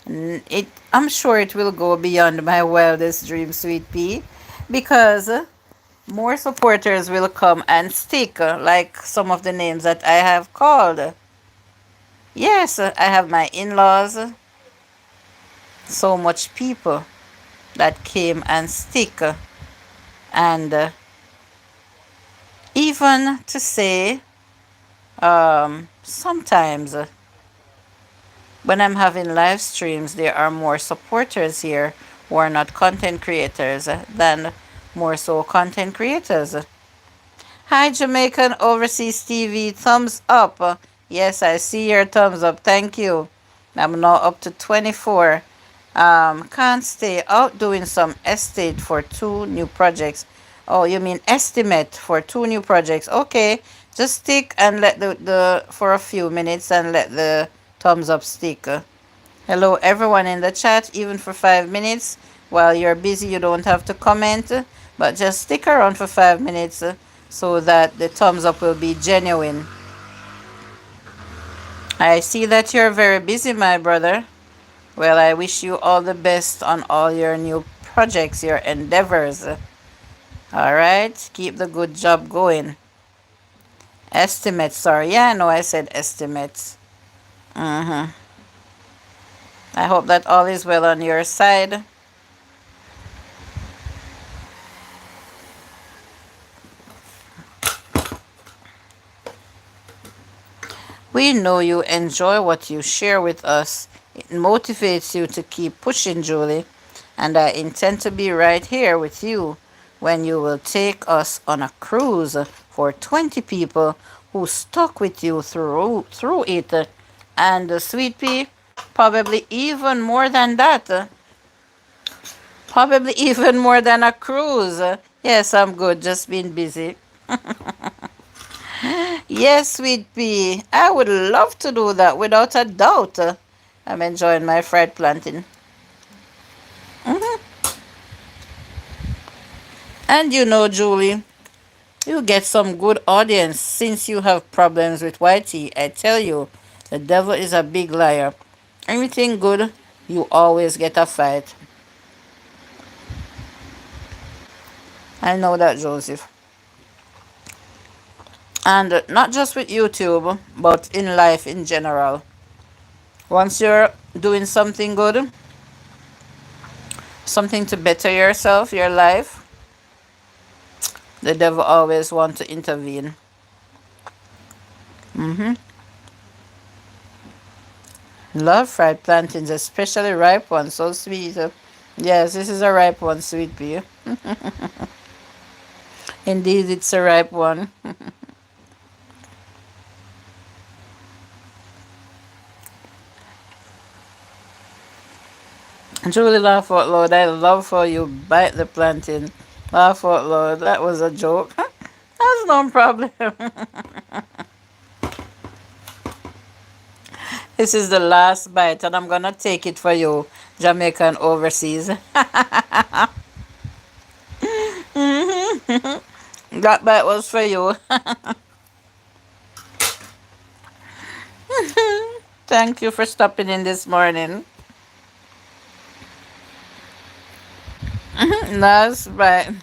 I'm sure it will go beyond my wildest dream, sweet pea, because more supporters will come and stick, like some of the names that I have called. Yes, I have my in-laws, so much people that came and stick, and even to say, sometimes when I'm having live streams, there are more supporters here who are not content creators than more so content creators. Hi, Jamaican Overseas TV. Thumbs up. Yes, I see your thumbs up. Thank you. I'm now up to 24. Can't stay out doing some estate for 2 new projects. Oh, you mean estimate for 2 new projects? Okay, just stick and let the for a few minutes and let the thumbs up stick. Hello, everyone in the chat, even for 5 minutes. While you're busy, you don't have to comment, but just stick around for 5 minutes so that the thumbs up will be genuine. I see that you're very busy, my brother. Well, I wish you all the best on all your new projects, your endeavors. All right, keep the good job going. Estimates, sorry. Yeah, I know I said estimates. I hope that all is well on your side. We know you enjoy what you share with us. It motivates you to keep pushing, Julie. And I intend to be right here with you when you will take us on a cruise for 20 people who stuck with you through it. And sweet pea, probably even more than that. Probably even more than a cruise. Yes, I'm good, just being busy. Yes, sweet pea. I would love to do that without a doubt. I'm enjoying my fried plantain. And you know, Julie, You get some good audience since you have problems with YT. I tell you, the devil is a big liar. Anything good, you always get a fight. I know that, Joseph. And not just with YouTube, but in life in general. Once you're doing something good, something to better yourself, your life, the devil always want to intervene. Love fried plantains, especially ripe ones, so sweet. Yes, this is a ripe one, sweet pea. Indeed, it's a ripe one. Truly laugh out loud. I love how you bite the plantain. Laugh out loud. That was a joke. That's no problem. This is the last bite, and I'm gonna take it for you, Jamaican overseas. That bite was for you. Thank you for stopping in this morning. Last bite.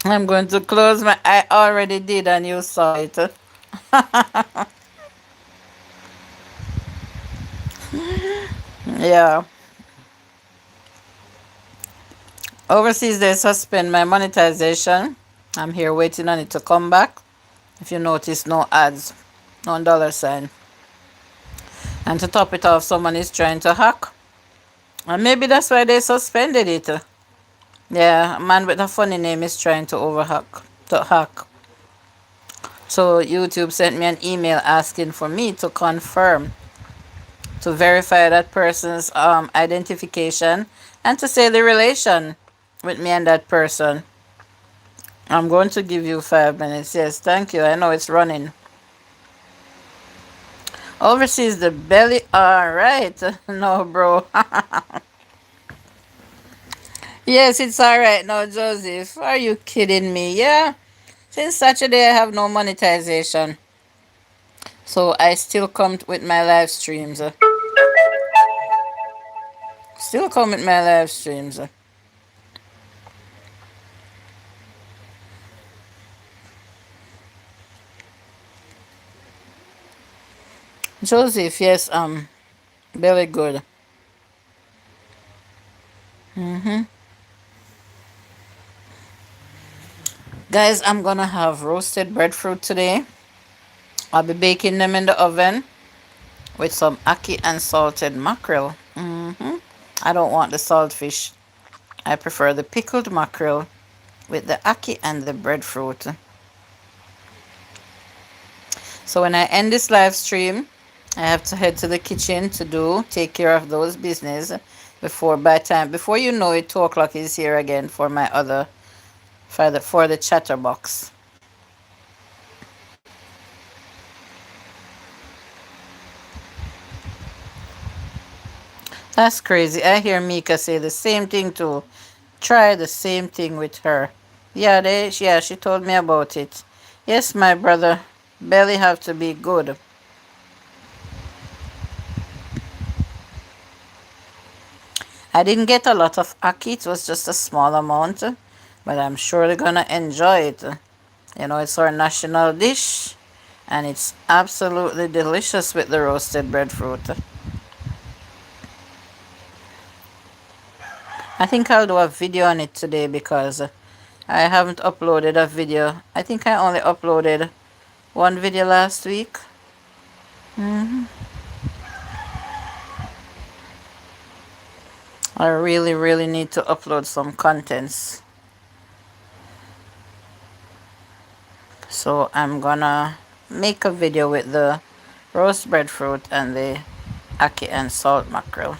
I'm going to close my. I already did, and you saw it. Yeah. Overseas, they suspend my monetization. I'm here waiting on it to come back. If you notice, no ads, no dollar sign. And to top it off, someone is trying to hack. And maybe that's why they suspended it. Yeah, a man with a funny name is trying to hack. So YouTube sent me an email asking for me to confirm, to verify that person's identification, and to say the relation with me and that person. I'm going to give you 5 minutes. Yes, thank you. I know it's running. Overseas the belly. All right. No, bro. Yes, it's all right now, Joseph. Are you kidding me? Yeah. Since Saturday, I have no monetization. So I still come with my live streams. Still come with my live streams. Joseph, yes, very good. Guys, I'm gonna have roasted breadfruit today. I'll be baking them in the oven with some ackee and salted mackerel. I don't want the saltfish. I prefer the pickled mackerel with the ackee and the breadfruit. So when I end this live stream, I have to head to the kitchen to take care of those business before you know it, 2 o'clock is here again for my other for the chatterbox. That's crazy. I hear Mika say the same thing too. Try the same thing with her. Yeah, she told me about it. Yes, my brother. Belly have to be good. I didn't get a lot of ackee. It was just a small amount, but I'm sure they're gonna enjoy it. You know, it's our national dish, and it's absolutely delicious with the roasted breadfruit. I think I'll do a video on it today because I haven't uploaded a video. I think I only uploaded one video last week. I really, really need to upload some contents. So I'm gonna make a video with the roast breadfruit and the ackee and salt mackerel.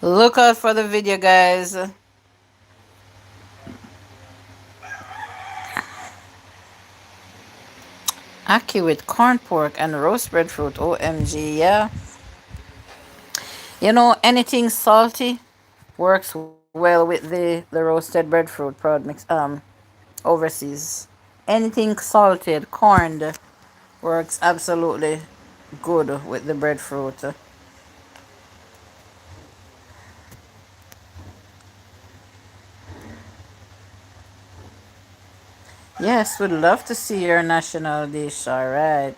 Look out for the video, guys. Ackee with corn pork and roast breadfruit. OMG, yeah. You know, anything salty works well with the roasted breadfruit overseas. Anything salted, corned, works absolutely good with the breadfruit. Yes, we'd love to see your national dish. All right.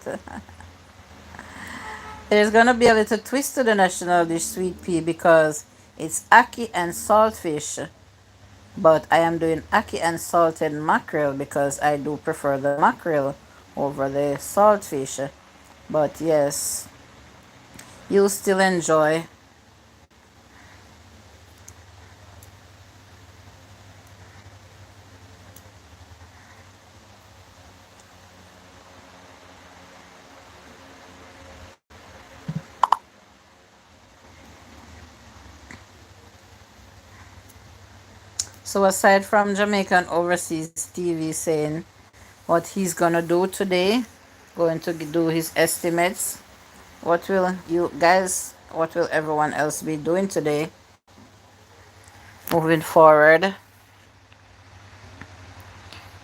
There's gonna be a little twist to the national dish, sweet pea, because it's ackee and saltfish. But I am doing ackee and salted mackerel because I do prefer the mackerel over the saltfish. But yes, you'll still enjoy. So aside from Jamaican overseas TV saying what he's gonna do today, going to do his estimates, what will you guys, what will everyone else be doing today moving forward?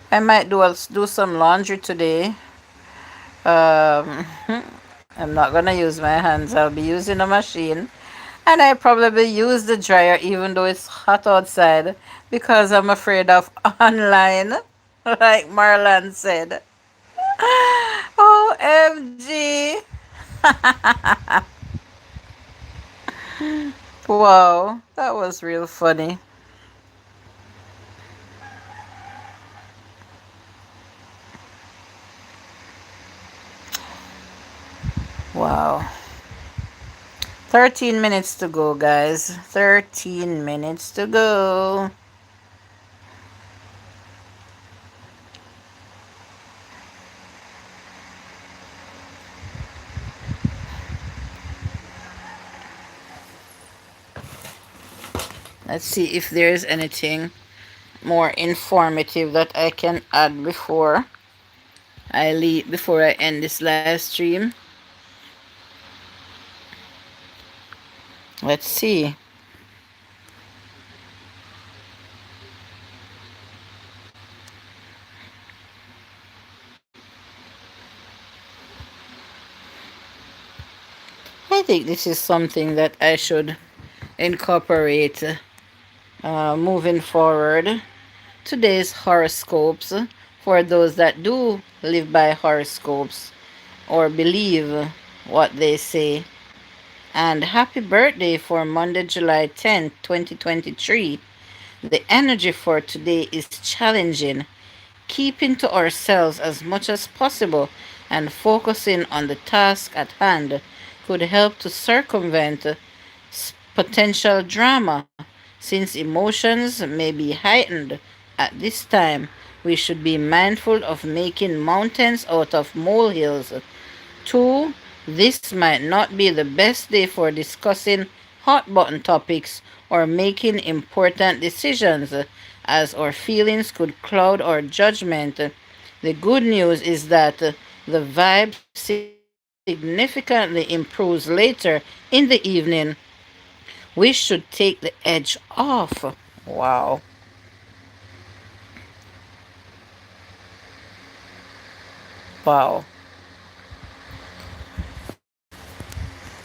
I might do some laundry today. Um, I'm not gonna use my hands. I'll be using a machine, and I probably use the dryer even though it's hot outside because I'm afraid of online, like Marlon said. OMG! Wow, that was real funny. Wow. 13 minutes to go, guys. 13 minutes to go. Let's see if there's anything more informative that I can add before I end this live stream. Let's see. I think this is something that I should incorporate moving forward. Today's horoscopes, for those that do live by horoscopes or believe what they say. And happy birthday for Monday, July 10th, 2023. The energy for today is challenging, keeping to ourselves as much as possible and focusing on the task at hand could help to circumvent potential drama. Since emotions may be heightened at this time, we should be mindful of making mountains out of molehills. 2. This might not be the best day for discussing hot button topics or making important decisions, as our feelings could cloud our judgment. The good news is that the vibe significantly improves later in the evening. We should take the edge off. Wow. Wow.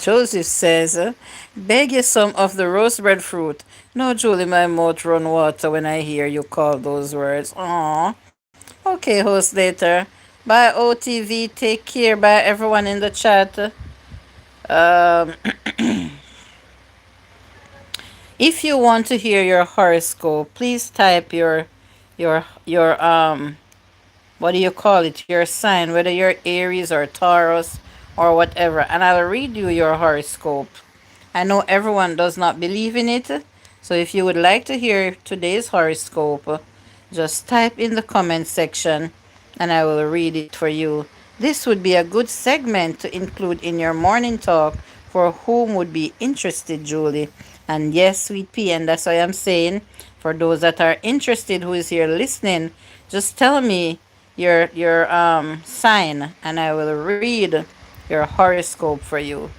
Joseph says, beg you some of the roast breadfruit. No, Julie, my mouth run water when I hear you call those words. Aw. Okay, host later. Bye, OTV. Take care. Bye, everyone in the chat. Um, if you want to hear your horoscope, please type your what do you call it? Your sign, whether you're Aries or Taurus or whatever, and I'll read you your horoscope. I know everyone does not believe in it, so if you would like to hear today's horoscope, just type in the comment section and I will read it for you. This would be a good segment to include in your morning talk for whom would be interested, Julie. And yes, sweet pea, and that's why I'm saying for those that are interested who is here listening, just tell me your sign and I will read your horoscope for you.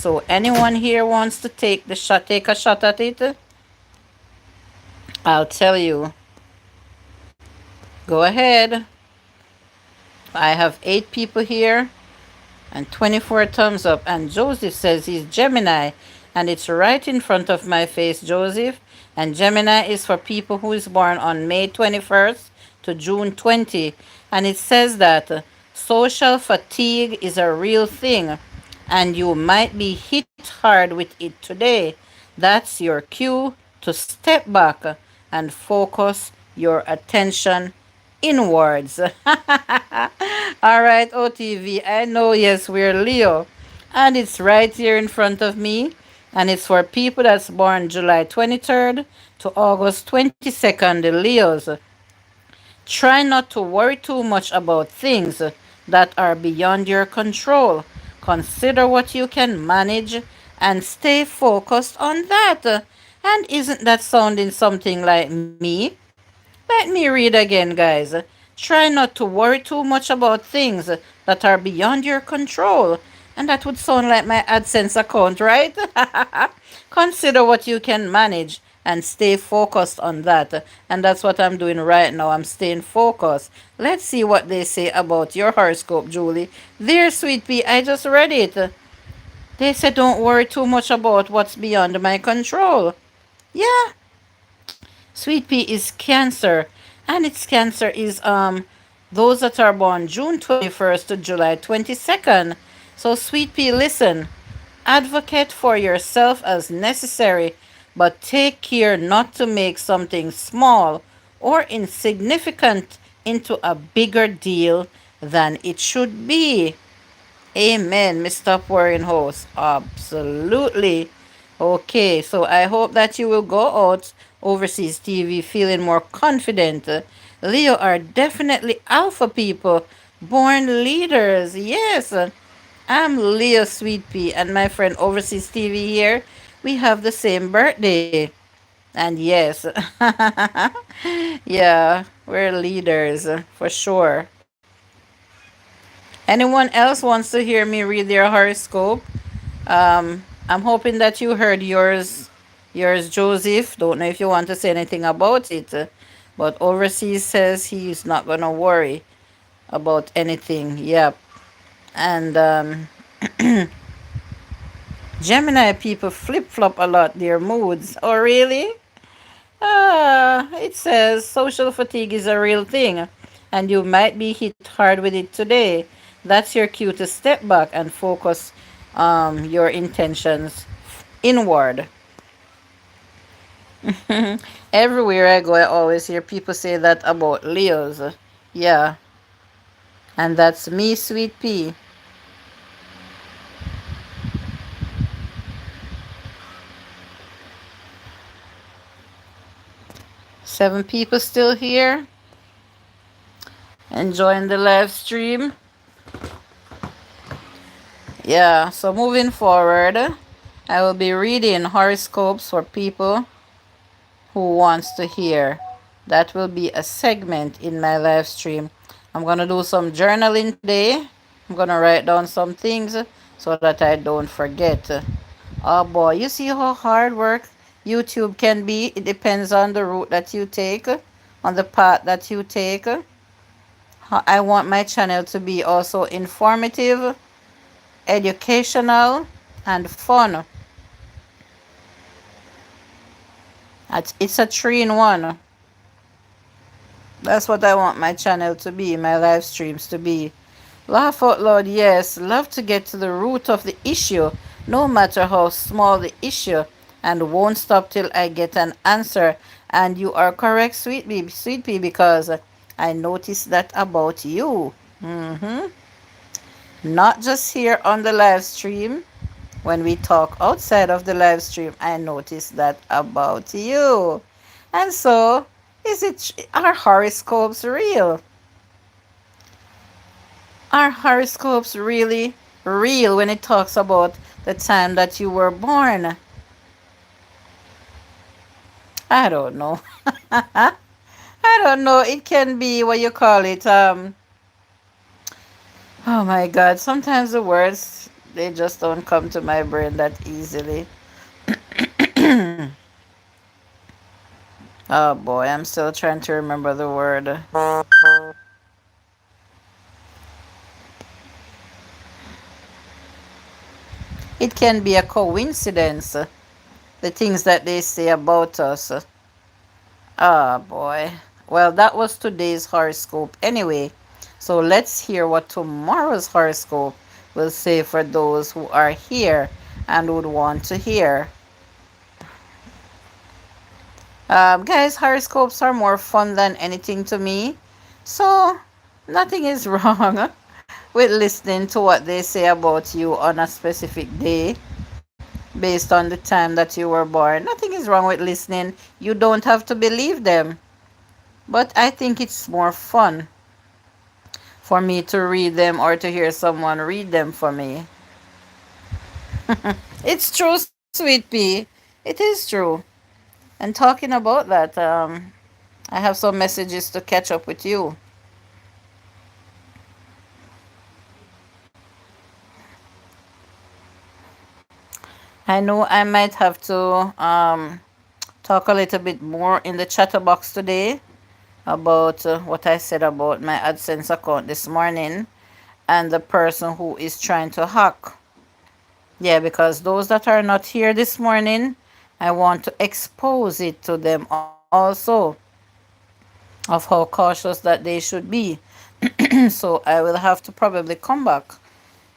So anyone here wants to take a shot at it? I'll tell you. Go ahead. I have 8 people here and 24 thumbs up. And Joseph says he's Gemini. And it's right in front of my face, Joseph. And Gemini is for people who is born on May 21st to June 20. And it says that social fatigue is a real thing. And you might be hit hard with it today. That's your cue to step back and focus your attention inwards. All right, OTV. I know, yes, we're Leo. And it's right here in front of me. And it's for people that's born July 23rd to August 22nd, the Leos. Try not to worry too much about things that are beyond your control. Consider what you can manage and stay focused on that. And isn't that sounding something like me? Let me read again, guys. Try not to worry too much about things that are beyond your control. And that would sound like my AdSense account, right? Consider what you can manage and stay focused on that. And that's what I'm doing right now. I'm staying focused. Let's see what they say about your horoscope, Julie. There, sweet pea, I just read it. They said don't worry too much about what's beyond my control. Yeah, Sweet pea is Cancer, and its Cancer is those that are born June 21st to July 22nd. So sweet pea, listen. Advocate for yourself as necessary, but take care not to make something small or insignificant into a bigger deal than it should be. Amen, Mr. Worrying Host. Absolutely. Okay, so I hope that you will go out overseas TV feeling more confident. Leo are definitely alpha people, born leaders. Yes, I'm Leo Sweet Pea, and my friend overseas TV here, we have the same birthday. And yes, yeah, we're leaders for sure. Anyone else wants to hear me read their horoscope? I'm hoping that you heard yours, Joseph. Don't know if you want to say anything about it, but overseas says he's not gonna worry about anything. Yep, and Gemini people flip flop a lot their moods. Oh, really? It says social fatigue is a real thing, and you might be hit hard with it today. That's your cue to step back and focus your intentions inward. Everywhere I go, I always hear people say that about Leos. Yeah, and that's me, Sweet Pea. 7 people still here, enjoying the live stream. Yeah, so moving forward, I will be reading horoscopes for people who wants to hear. That will be a segment in my live stream. I'm going to do some journaling today. I'm going to write down some things so that I don't forget. Oh boy, you see how hard work YouTube can be? It depends on the route that you take, on the path that you take. I want my channel to be also informative, educational, and fun. It's a 3-in-1. That's what I want my channel to be, my live streams to be. Laugh out loud, yes. Love to get to the root of the issue, no matter how small the issue, and won't stop till I get an answer. And you are correct, Sweet Pea, because I noticed that about you. Not just here on the live stream. When we talk outside of the live stream, I noticed that about you. And so, are horoscopes real? Are horoscopes really real when it talks about the time that you were born? I don't know. I don't know. It can be what you call it. Oh my God. Sometimes the words They just don't come to my brain that easily. Oh boy, I'm still trying to remember the word. It can be a coincidence, the things that they say about us. Ah, boy. Well, that was today's horoscope anyway. So let's hear what tomorrow's horoscope will say for those who are here and would want to hear. Guys, horoscopes are more fun than anything to me. So nothing is wrong with listening to what they say about you on a specific day based on the time that you were born. Nothing is wrong with listening. You don't have to believe them. But I think it's more fun for me to read them or to hear someone read them for me. It's true, sweet pea. It is true. And talking about that, I have some messages to catch up with you. I know I might have to talk a little bit more in the chatterbox today about what I said about my AdSense account this morning and the person who is trying to hack. Yeah, because those that are not here this morning, I want to expose it to them also of how cautious that they should be. So I will have to probably come back.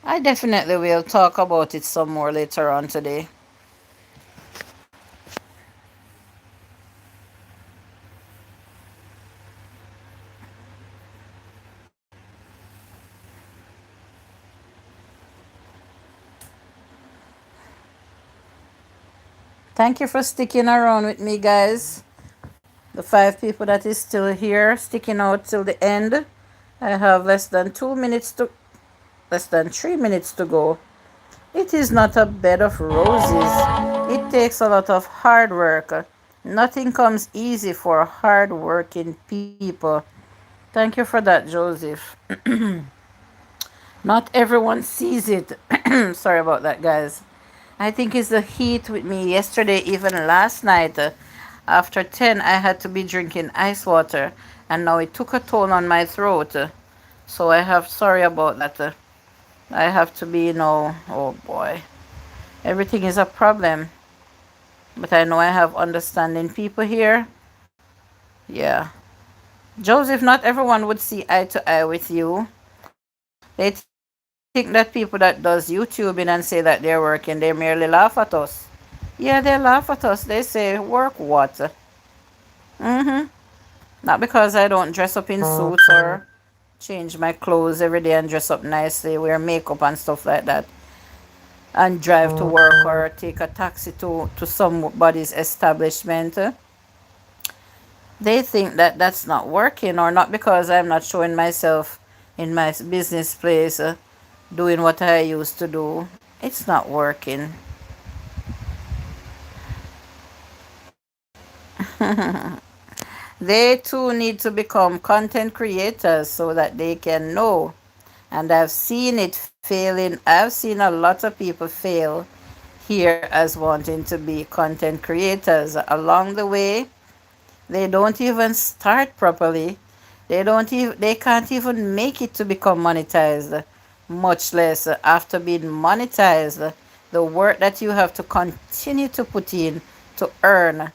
I definitely will talk about it some more later on today. Thank you for sticking around with me, guys. The 5 people that is still here, sticking out till the end. I have less than 3 minutes to go. It is not a bed of roses. It takes a lot of hard work. Nothing comes easy for hard-working people. Thank you for that, Joseph. Not everyone sees it. Sorry about that, guys. I think it's the heat with me yesterday, even last night. After 10, I had to be drinking ice water, and now it took a toll on my throat. So sorry about that. I have to be, oh boy. Everything is a problem. But I know I have understanding people here. Yeah. Joseph, not everyone would see eye to eye with you. They think that people that does YouTubing and say that they're working, they merely laugh at us. Yeah, they laugh at us. They say, work what? Mm-hmm. Not because I don't dress up in suits or change my clothes every day and dress up nicely, wear makeup and stuff like that, and drive to work or take a taxi to somebody's establishment. They think that that's not working, or not because I'm not showing myself in my business place doing what I used to do. It's not working. They too need to become content creators so that they can know. And I've seen it failing. I've seen a lot of people fail here as wanting to be content creators. Along the way, they don't even start properly. They can't even make it to become monetized, much less after being monetized. The work that you have to continue to put in to earn.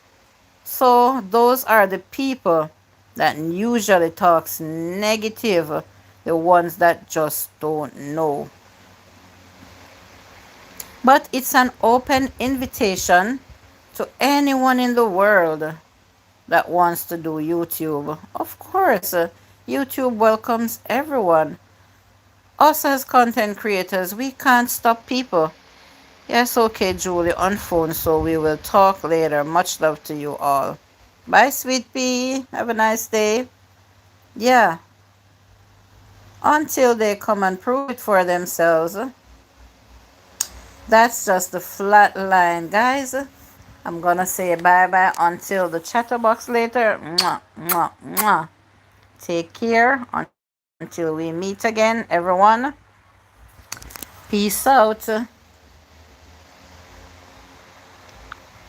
So those are the people that usually talks negative, the ones that just don't know. But it's an open invitation to anyone in the world that wants to do YouTube. Of course, YouTube welcomes everyone. Us as content creators, we can't stop people. Yes, okay, Julie, on phone, so we will talk later. Much love to you all. Bye, sweet pea. Have a nice day. Yeah, until they come and prove it for themselves. That's just the flat line, guys. I'm gonna say bye bye until the chatterbox later. Mwah, mwah, mwah. Take care until we meet again, everyone. Peace out.